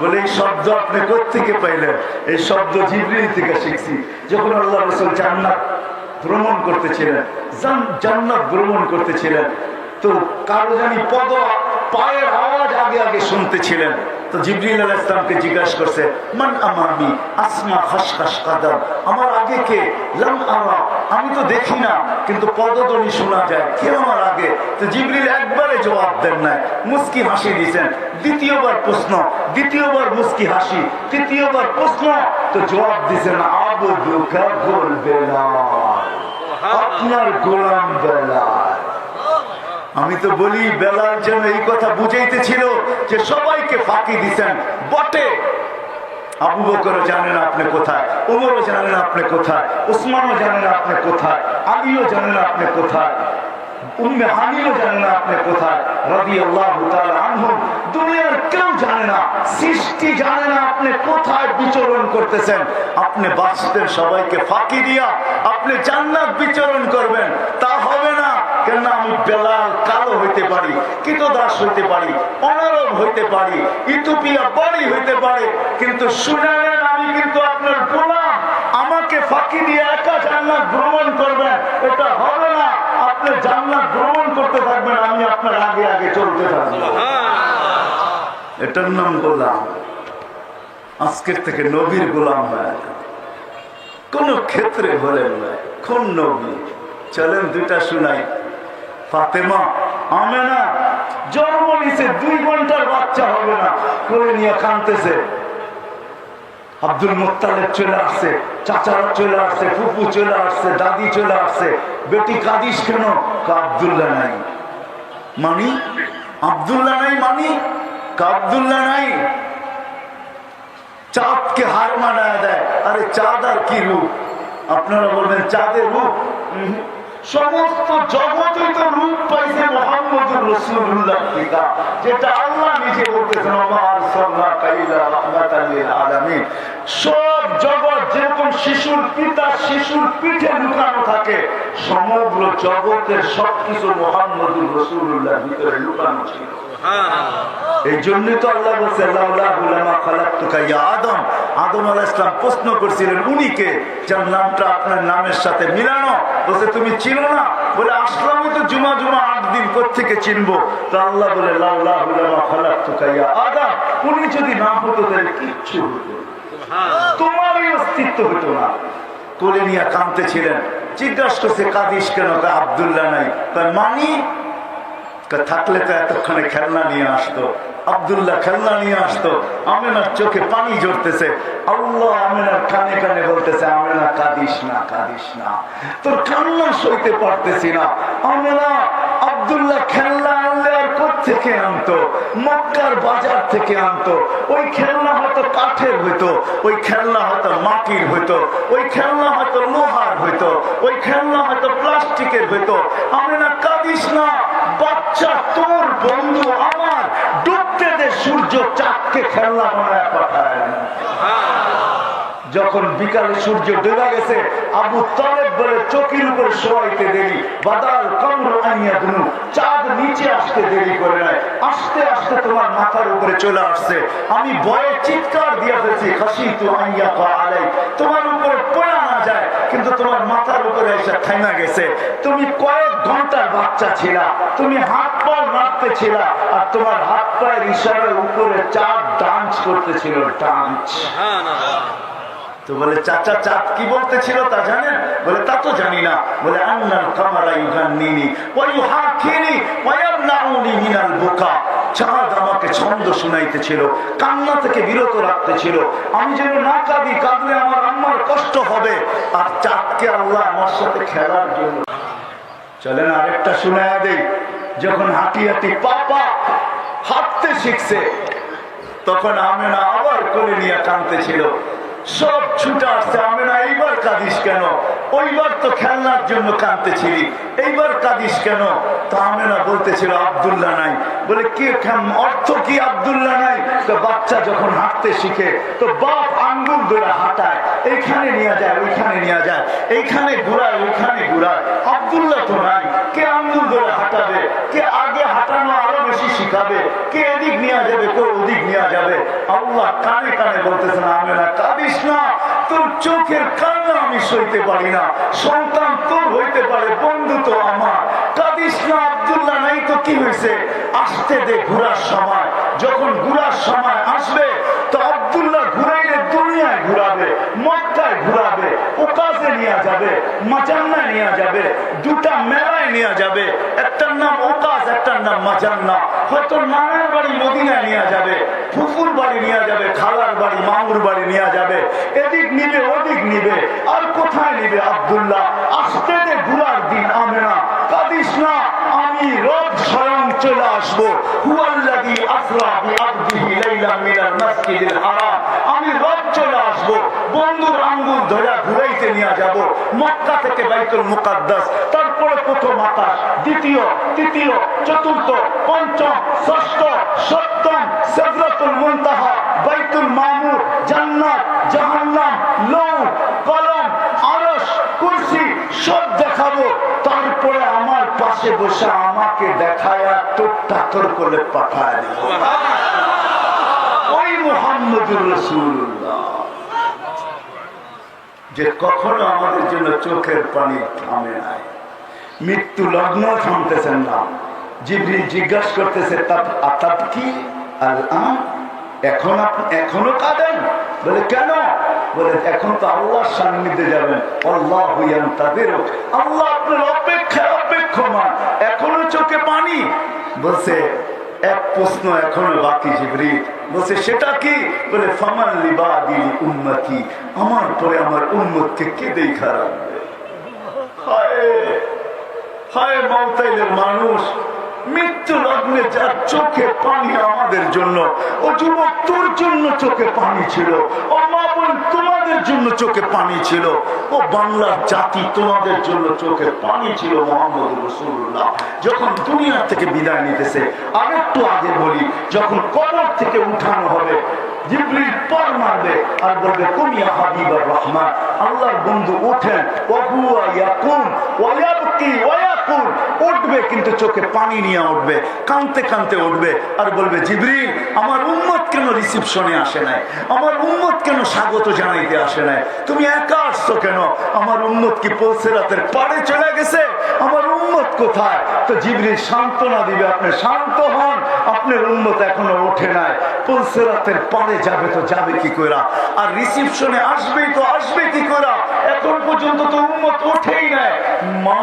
[SPEAKER 1] বলে এই শব্দ আপনি কোত্থেকে পাইলেন? এই শব্দ জিবরিল থেকে শিখছি। যখন আল্লাহ রসুল জান্নাত ভ্রমণ করতেছিলেন, জান্নাত ভ্রমণ করতেছিলেন, তো কারো জানি পায়ের আওয়াজ আগে আগে শুনতেছিলেন। তো জিবরিল আলাইহিস সালামকে জিজ্ঞাসা করছে, মান আমামি আসমা খাসখাস কাদাম, আমার আগে কে? লাম আরা, আমি তো দেখি না কিন্তু পদধ্বনি শোনা যায়, কে আমার আগে? তো জিবরিল একবারে জবাব দেন নাই, মুস্কি হাসি দিয়েছেন। দ্বিতীয়বার প্রশ্ন, দ্বিতীয়বার মুস্কি হাসি, তৃতীয়বার প্রশ্ন, তো জবাব দিয়েছেন আবুদুকা গোল বেলাল, আপনার গোলাম বেলাল। আমি তো বলি বেলাল যেন এই কথা বুঝাইতেছিল যে সবাইকে ফাঁকি দিচ্ছেন বটে। আবু বকরও জানেন আপনি কোথায়, ওমরও জানেন আপনি কোথায়, উসমানও জানেন আপনি কোথায়, আলীও জানেন আপনি কোথায়, উম্মে হানিও জানে না আপনি কোথায়, রাদিয়াল্লাহু তাআলা আনহুম। দুনিয়ার কেউ জানে না, সৃষ্টি জানে না আপনি কোথায় বিচরণ করতেছেন। আপনি বাঁচতেন সবাইকে ফাঁকি দিয়া আপনি জান্নাত বিচরণ করবেন, তা হবে না। কেন? আমি বেলাল কালো হইতে পারি, কৃতদাস হইতে পারি, অনারব হইতে পারি, ইথিওপিয়া বাড়ি হইতে পারে, কিন্তু শুনেন আমি কিন্তু আপনার গোলাম। আমাকে ফাঁকি দিয়ে একা জান্নাত ভ্রমণ করবেন, এটা হবে না। আপনি জান্নাত ভ্রমণ করতে থাকবেন, আমি আপনার আগে আগে চলতে থাকবো। এটার নাম গোলাম। আজকের থেকে নবীর গোলাম হয় কোন ক্ষেত্রে বলেন না। কোন নবী? চলেন দুইটা শুনাই। ফাতেমা আমেনা জন্ম নিছে, 2 ঘন্টার বাচ্চা হবে না, করে নিয়ে কাঁদতেছে। আব্দুল মুত্তালিব চলে আসছে, চাচারা চলে আসছে, ফুফু চলে আসছে, দাদি চলে আসছে। বেটি কাঁদিস কেন? আব্দুল্লাহ নাই। মানি আব্দুল্লাহ নাই, মানি আব্দুল্লাহ নাই। চাঁদকে হার মানায় দেয়। আরে চাঁদ আর কি রূপ? আপনারা বলবেন চাঁদের রূপ? সমস্ত জগতই তো রূপ পাইছে মুহাম্মদুর রাসূলুল্লাহ থেকে, যেটা আল্লাহ নিজে বলতেছেন ওয়া আরসালনাকা ইলা রাহমাতাল লিল আলামিন। সব জগৎ যেরকম শিশুর পিতা শিশুর পিঠে লুকানো থাকে, সমগ্র জগতের সবকিছু মুহাম্মদুর রাসূলুল্লাহর ভিতরে লুকানো ছিল। এই জন্যই তো আল্লাহ বলছে আদম। আদম আলাইহিস সালাম প্রশ্ন করছিলেন উনিকে, যার নামটা আপনার নামের সাথে মিলানো। বলছে তুমি চিনো না? বলে আসলামই তো জুমা 8 দিন কোত্থেকে চিনবো? তো আল্লাহ বলে আদম, উনি যদি না হতো তাহলে কিচ্ছু হতো, তোমারই অস্তিত্ব হতো না। কোলে নিয়ে কাঁদতেছিলেন। জিজ্ঞাসা করছে কাঁদিস কেন? আব্দুল্লাহ নাই। মানি থাকলে তো এতক্ষণে খেলনা নিয়ে আসতো। আব্দুল্লাহ খেলনা নিয়ে আসতো। আমেনার চোখে পানি ঝরতেছে। আল্লাহ আমেনার কানে কানে বলতেছে, আমেনা কাঁদিস না, কাঁদিস না, তোর কান্না সইতে পারতেছি না। আমেনা, আব্দুল্লাহ খেলনা আনলে আর কোত্থেকে আনতো? মক্কার বাজার থেকে আনতো। ওই খেলনা হয়তো কাঠের হইতো, ওই খেলনা হয়তো মাটির হইতো, ওই খেলনা হয়তো লোহার হইতো, ওই খেলনা হয়তো প্লাস্টিকের হইতো। আমেনা কাঁদিস না, বাচ্চা তোর বন্ধু আমার, ডুবতে দে সূর্য চাঁদকে খেলনা বানায় পাঠায়। যখন বিকালে সূর্য ডুবে গেছে, আবু তালেব বলে চোখের উপরে শোয়াইতে দেরি, বাদাল কামরু আইয়া দুনু, চাঁদ নিচে আসতে দেরি করে নাই, আস্তে আস্তে তোমার মাথার উপরে চলে আসছে। আমি ভয়ে চিৎকার দিয়ে ফেলছি, খাসিতু আইয়া আলাই, তোমার উপরে পড়া না যায়, কিন্তু তোমার মাথার উপরে এসে থাইমা গেছে। তুমি কয়েক ঘন্টার বাচ্চা ছিলা, তুমি হাত পা নাড়তে ছিলা, আর তোমার হাত পায়ের ইশারার উপরে চাঁদ ডান্স করতেছিল, ডান্স। তো বলে চাচা চাঁদ কি বলতেছিল তা জানেন? বলে তা তো জানি না। বলে আন্নাল কামারা ইউগান্নিনি ওয়া ইউহাকিনি ওয়া ইয়ামনাউনি মিনাল বুকা, চাঁদ আমাকে ছন্দ শুনাইতেছিল, কান্না থেকে বিরত রাখতেছিল, আমি যেন না কাঁদি, কাঁদলে আমার আম্মার কষ্ট হবে। আর চাঁদকে আল্লাহ আমার সাথে খেলার জন্য। চলেন আরেকটা শোনায়া দেই। যখন হাঁটি হাঁটি পাপা হাঁটতে শিখছে, তখন আমেনা আবার কোলে নিয়ে কাঁদতেছিল। সব ছুটে আসছে, আমেনা এইবার কাঁদিস কেন? ওইবার তো খেলনার জন্য কাঁদতেছিলি, এইবার কাঁদিস কেন? তো আমেনা বলতেছিল আব্দুল্লাহ নাই। বলে কি অর্থ কি আব্দুল্লাহ নাই? তো বাচ্চা যখন হাঁটতে শিখে তো বাপ আঙ্গুল ধরে হাঁটায়, এইখানে নিয়ে যায় ওইখানে নিয়ে যায়, এইখানে ঘুরায় ওইখানে ঘুরায়, আব্দুল্লাহ তো নাই, কে আঙ্গুল ধরে হাঁটাবে? কে আগে হাঁটানো আরো বেশি শিখাবে? কে এদিক নিয়ে যাবে, কে ওদিক নিয়ে যাবে? আল্লাহ কানে কানে বলতেছে না আমেনা কাঁদিস না, তোর চোখের কান্না আমি সইতে পারি না, সন্তান তোর হইতে পারে, বন্ধু তো আমার, কাঁদিস না। আব্দুল্লাহ নাই তো কি হয়েছে? আসতে দে ঘুরার সময়, যখন ঘুরার সময় আসবে তো আব্দুল্লাহ ঘুরাইলে দুনিয়ায় ঘুরাবে, মক্কায় ঘুরাবে, ওকাজে নিয়ে যাবে, মাজান্নায় নিয়ে যাবে, দুটা মেলায় নিয়ে যাবে, একটার নাম ওকাজ একটার নাম মাজান্না। হয়তো নানার বাড়ি মদিনায় নিয়ে যাবে, ফুফুর বাড়ি নিয়ে যাবে, খালার বাড়ি মামুর বাড়ি নিয়ে যাবে, এদিক নিবে ওদিক নিবে, আর কোথায় নিবে আব্দুল্লাহ? আসতে দে ঘুরার দিন। আমেনা কাঁদিস না, আমি রব স্বয়ং চলে আসবো। হুয়াল্লাযী আসরা বিআবদিহি লাইলাম মিনাল মাসজিদিল হারাম, আমি রব চলে আসবো, বন্ধুর আঙ্গুল ধরে ঘুরাইতে নিয়ে যাব মক্কা থেকে বাইতুল মুকাদ্দাস, তারপরে প্রথম আকাশ, দ্বিতীয়, তৃতীয়, চতুর্থ, পঞ্চম, ষষ্ঠ, সপ্তম, সিদরাতুল মুনতাহা, বাইতুল মামুর, জান্নাত, জাহান্নাম, লৌহ, কলম, আরশ, কুরসি সব দেখাবো। তারপরে আমার পাশে বসে আমাকে দেখায়া তোর করে পাঠায় দিব ওই মুহাম্মদুর রাসূলুল্লাহ, যে কখনো আমাদের জন্য চোখের পানি থামে নাই, মৃত্যু লগ্ন থামতেছেন না। জিবরিল জিজ্ঞাসা করতেছে আতাব কি আল-আন, এখন আপনি এখনো কাঁদেন? বলে কেন? বলে এখন তো আল্লাহর সান্নিধ্যে যাবেন, আল্লাহু ইয়ান্তাযিরুক, আল্লাহ আপনার অপেক্ষায় অপেক্ষমান, এখনো চোখে পানি। বলছে এক প্রশ্ন এখনো বাকি জিবরিল। বলছে সেটা কি? বলে ফামান লিবাদি উম্মতি, আমার পরে আমার উম্মতকে কে দেখা রাখবে? হায় হায় মাওতাইলের মানুষ, মৃত্যু লগ্নে যার চোখে পানি আমাদের জন্য, ও যুবক তোর জন্য চোখে পানি ছিল, ও মা বোন তোমাদের জন্য চোখে পানি ছিল, ও বাংলার জাতি তোমাদের জন্য চোখে পানি ছিল। মুহাম্মদ রাসূলুল্লাহ যখন দুনিয়া থেকে বিদায় নিতেছে, আর একটু আগে বলি, যখন কবর থেকে উঠানো হবে, জিবরিল পর মারবে আর বলবে কুম ইয়া হাবিবার রহমান, আল্লাহর বন্ধু ওঠেন, ওয়া হুয়া ইয়াকুম ওয়া ইয়াবকি ওয়া ইয়াকুল, উঠবে কিন্তু চোখে পানি নিয়ে উঠবে, কাঁদতে কাঁদতে উঠবে আর বলবে জিবরিল আমার উম্মত কেন রিসিপশনে আসে নাই, আমার উম্মত কেন স্বাগত জানাইতে আসে নাই, তুমি একা আসছো কেন, আমার উম্মত কি পুলসিরাতের পাড়ে চলে গেছে, আমার উম্মত কোথায়? তো জিবরিল সান্ত্বনা দিবে, আপনি শান্ত হন, আপনার উম্মত এখনো ওঠে নাই, পুলসিরাতের পাড়ে যাবে তো যাবে কি কইরা, আর রিসিপশনে আসবেই তো আসবে কি কইরা, এখন পর্যন্ত তো উম্মত ওঠেই নাই। মা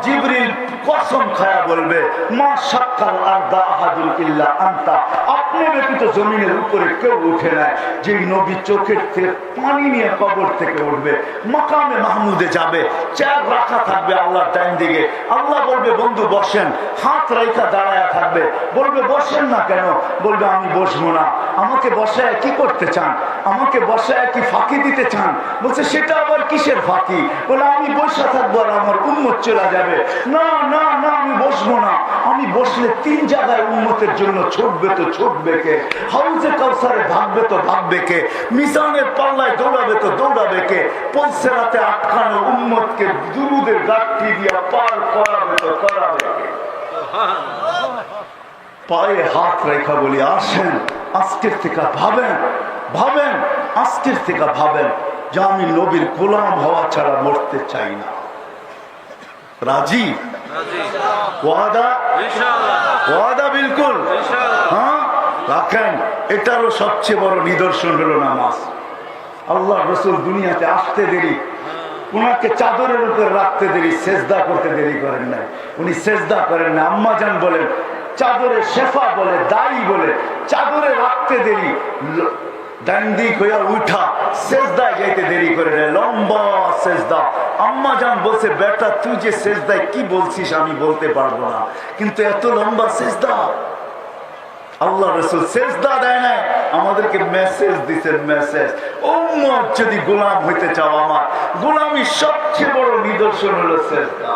[SPEAKER 1] জিবরিল কসম খায়া বলবে মা শাক্কাল আরদা আহাদুল ইল্লা আনতা, আপনি ব্যতীত জমিনের উপরে কেউ উঠে নাই। যে নবী চোখের থেকে পানি নিয়ে কবর থেকে উঠবে, মাকামে মাহমুদে যাবে, চেয়ার রাখা থাকবে আল্লাহর ডাইন দিকে, আল্লাহ বলবে বন্ধু বসেন, হাত রাইখা দাঁড়ায়া থাকবে, বলবে বসেন না কেন? বলবে আমি বসবো না। আমাকে বসায় কি করতে চান? আমাকে বসায় কি ফাঁকি দিতে চান? বলছে সেটা আবার কিসের ফাঁকি? বলে আমি বসে থাকবো আর আমার উম্মত চলে যাবে। না না না, আমি বসবো না। আমি বসলে 3 জায়গায় উম্মতের জন্য ছুটবে তো ছুটবে কে, হাউজে কাউসারে ভাগবে তো ভাগবে কে, মিজানের পাল্লায় দৌড়াবে তো দৌড়াবে কে, পলসেরাতে আটকানো উম্মতকে দুরুদের গাঠি দিয়া পার করাবে তো করাবে কে। পায়ে হাত রেখা বলি, আসেন আজকের থেকে ভাবেন, ভাবেন আজকের থেকে ভাবেন যে আমি নবীর গোলাম হওয়া ছাড়া মরতে চাই না। রাজি? ওয়াদা? ওয়াদা বিলকুল? হ্যাঁ রাখেন। এটারও সবচেয়ে বড় নিদর্শন হলো নামাজ। আল্লাহ রসুল দুনিয়াতে আসতে দেরি, উনাকে চাদরের উপর রাখতে দেরি, সেজদা করতে দেরি করেন নাই। উনি সেজদা করেন না। আম্মা জান বলেন চাদরে শেফা বলে, দায়ী বলে, চাদরে রাখতে দেরি, ডান্ডিক হইয়া উঠা সেজদায় যাইতে দেরি করে নেয়, লম্বা সেজদা। আম্মা জান বলছে বেটা তুই যে সেজদায় কি বলছিস আমি বলতে পারবো না, কিন্তু এত লম্বা সেজদা। আল্লাহ রাসূল সেজদা দেয় নাই, আমাদেরকে মেসেজ দিচ্ছেন, মেসেজ। উম্মত যদি গোলাম হইতে চাও, আমার গোলামির সবচেয়ে বড় নিদর্শন হলো সেজদা,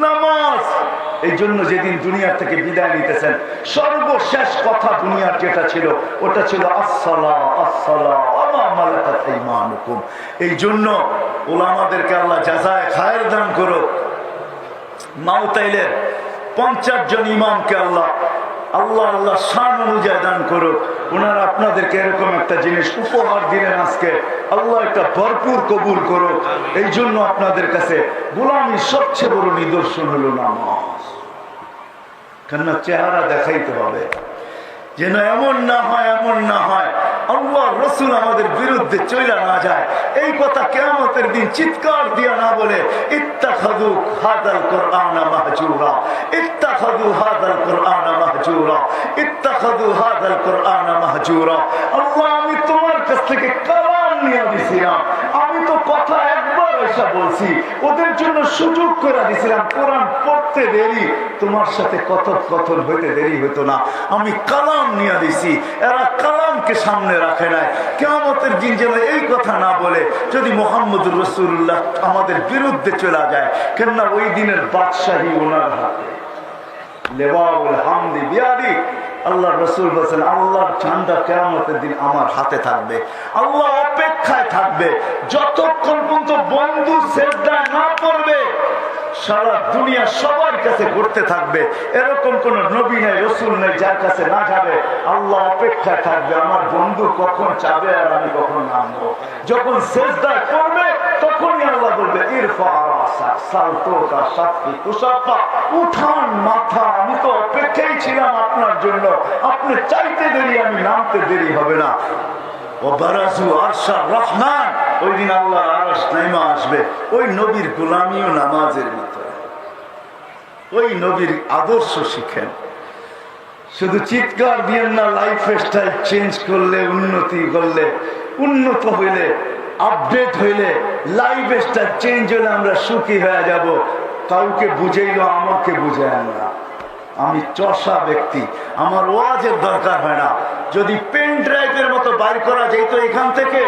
[SPEAKER 1] নামাজ। এই জন্য যেদিন দুনিয়া থেকে বিদায় নিতেছেন সর্বশেষ কথা দুনিয়ার যেটা ছিল ওটা ছিল আসসালাহ আসসালাহ ওয়া মা মালাকাত আইমানুকুম। এই জন্য উলামাদেরকে আল্লাহ জাযায়ে খায়ের দান করুক। মাউতাইলের 50 জন ইমামকে আল্লাহ আল্লাহ আল্লাহ শান অনুযায়ী দান করুক। ওনারা আপনাদেরকে এরকম একটা জিনিস উপহার দিলেন আজকে, আল্লাহ এটা ভরপুর কবুল করুক। এই জন্য আপনাদের কাছে গোলামির সবচেয়ে বড় নিদর্শন হলো নামাজ। কেননা চেহারা দেখাইতে হবে, যেন এমন না হয়, এমন না হয় আল্লাহ রসুল আমাদের বিরুদ্ধে চলে না যায়। এই কথা কিয়ামতের দিন চিৎকার দিয়া না বলে ইত্তাখাযু হাযাল কুরআনা মাহজুরা, ইত্তাখাযু হাযাল কুরআনা মাহজুরা, ইত্তাখাযু হাযাল কুরআনা মাহজুরা। আল্লাহ আমি তোমার কাছ থেকে কালাম নিয়ে দিছিলাম, আমি তো কথা একবার এসে বলছি, ওদের জন্য সুযোগ করে দিছিলাম, কোরআন পড়তে দেরি, তোমার সাথে কথোপকথন হইতে দেরি হইতো না, আমি কালাম নিয়ে দিছি। এরা কালামকে সামনে রাখে নাই। কিয়ামতের দিন যেন এই কথা না বলে যদি মুহাম্মদুর রাসূলুল্লাহ আমাদের বিরুদ্ধে চলে যায়, কেননা ওই দিনের বাদশাহী ওনার হাতে, লেওয়াউল হামদি বিয়াদি। আল্লাহ রসুল বলেছেন আল্লাহর ঝান্ডা কিয়ামতের দিন আমার হাতে থাকবে। আল্লাহ অপেক্ষায় থাকবে যতক্ষণ পর্যন্ত বন্ধু সেজদা না পড়বে, সারা দুনিয়া সবার কাছে ঘুরতে থাকবে। এরকম কোন নবী নাই, রসুল নেই যার কাছে না যাবে। আল্লাহ অপেক্ষায় থাকবে আমার বন্ধু কখন চাবে আর আমি কখন নামবো। যখন সেজদায় পড়বে তখনই আল্লাহ বলবে ইরফা রাসাক সালতুকা শাফি তুশাফা, উঠান মাথা, আমি তো অপেক্ষায় ছিলাম আপনার জন্য, আপনি চাইতে দেরি, আমি নামতে দেরি হবে না। ওই দিন আল্লাহ আরশ নাইমা আসবে। ওই নবীর গোলামিও নামাজের ভিতরে, ওই নবীর আদর্শ শিখেন। শুধু চিৎকার দিয়েন না, লাইফ স্টাইল চেঞ্জ করলে, উন্নতি করলে, উন্নত হইলে, আপডেট হইলে, লাইফ স্টাইল চেঞ্জ হলে আমরা সুখী হয়ে যাব। কাউকে বুঝাইলো, আমাকে বুঝায় না। আমি চষা ব্যক্তি, আমার ওয়াজের দরকার হয় না। যদি পেন ড্রাইভের মতো বাইর করা যেত এখান থেকে,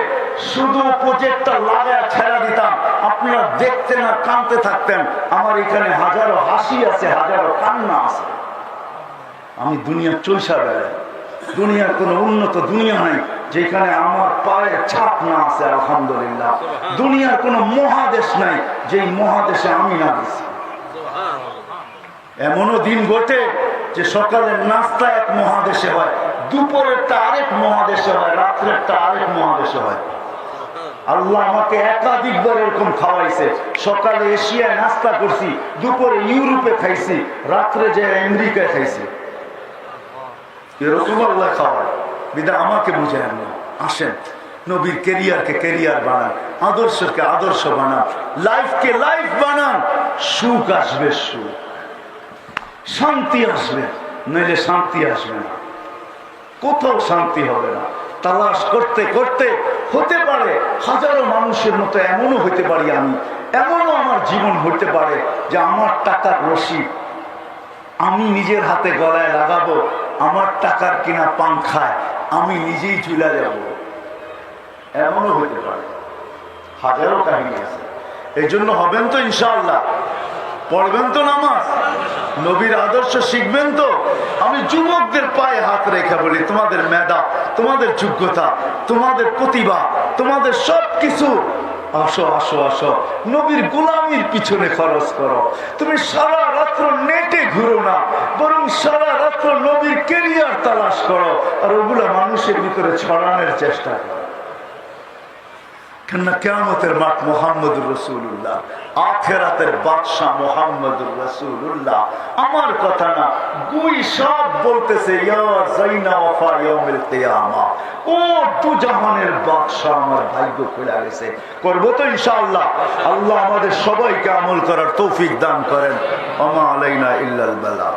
[SPEAKER 1] শুধু প্রজেক্টটা লাগায় ছেড়া দিতাম, আপনারা দেখতে না কানতে থাকতেন। আমার এখানে হাজারো হাসি আছে, হাজারো কান্না আছে। আমি দুনিয়া চলসা বেড়াই, দুনিয়ার কোনো উন্নত দুনিয়া নাই যেখানে আমার পায়ের ছাপ না আছে। আলহামদুলিল্লাহ, দুনিয়ার কোনো মহাদেশ নাই যেই মহাদেশে আমি না দিছি। এমনও দিন ঘটে যে সকালের নাস্তা এক মহাদেশে হয়, দুপুরেরটা আরেক মহাদেশে হয়, রাত্রেরটা আরেক মহাদেশে হয়। আল্লাহ আমাকে একাধিকবার এরকম খাওয়াইছে। সকালে এশিয়ায় নাস্তা করছি, দুপুরে ইউরোপে খাইছি, রাত্রে যে আমেরিকায় খাইছি। এরকম আল্লাহ খাওয়ায়, বিদা আমাকে বুঝে না। আসেন নবীর কেরিয়ারকে কেরিয়ার বানান, আদর্শকে আদর্শ বানান, লাইফকে লাইফ বানান। সুখ আসবে, সুখ, শান্তি আসবে, নইলে শান্তি আসবে না, কোথাও শান্তি হবে না। তালাশ করতে করতে হতে পারে হাজারো মানুষের মতো এমনও হইতে পারি আমি, এমনও আমার জীবন হইতে পারে যে আমার টাকার রশিদ আমি নিজের হাতে গলায় লাগাবো, আমার টাকার কিনা পাংখায় আমি নিজেই ঝুলা যাব, এমনও হইতে পারে। হাজারো কাহিনী আছে। এই জন্য হবেন তো ইনশাআল্লাহ? পড়বেন তো নামাজ, নবীর আদর্শ শিখবেন তো। আমি যুবকদের পায়ে হাত রেখে বলি, তোমাদের মেধা, তোমাদের যোগ্যতা, তোমাদের প্রতিভা, তোমাদের সবকিছু আসো আসো আসো, নবীর গোলামির পিছনে খরচ করো। তুমি সারা রাত্র নেটে ঘুরো না, বরং সারা রাত্র নবীর কেরিয়ার তালাশ করো, আর ওগুলা মানুষের ভিতরে ছড়ানোর চেষ্টা করো। কেননা কিয়ামতের মাঠ মুহাম্মদুর রাসূলুল্লাহ, আখিরাতের বাদশা মুহাম্মদুর রাসূলুল্লাহ। আমার কথা না, গুই সব বলতেছে ইয়া যাইনা ওয়াফা ইয়াউমিল কিয়ামা, ও দু জাহানের বাদশা আমার ভাগ্য খুলে গেছে। করব তো ইনশাআল্লাহ। আল্লাহ আমাদের সবাইকে আমল করার তৌফিক দান করেন। ওয়া মা আলাইনা ইল্লাল বালাগ।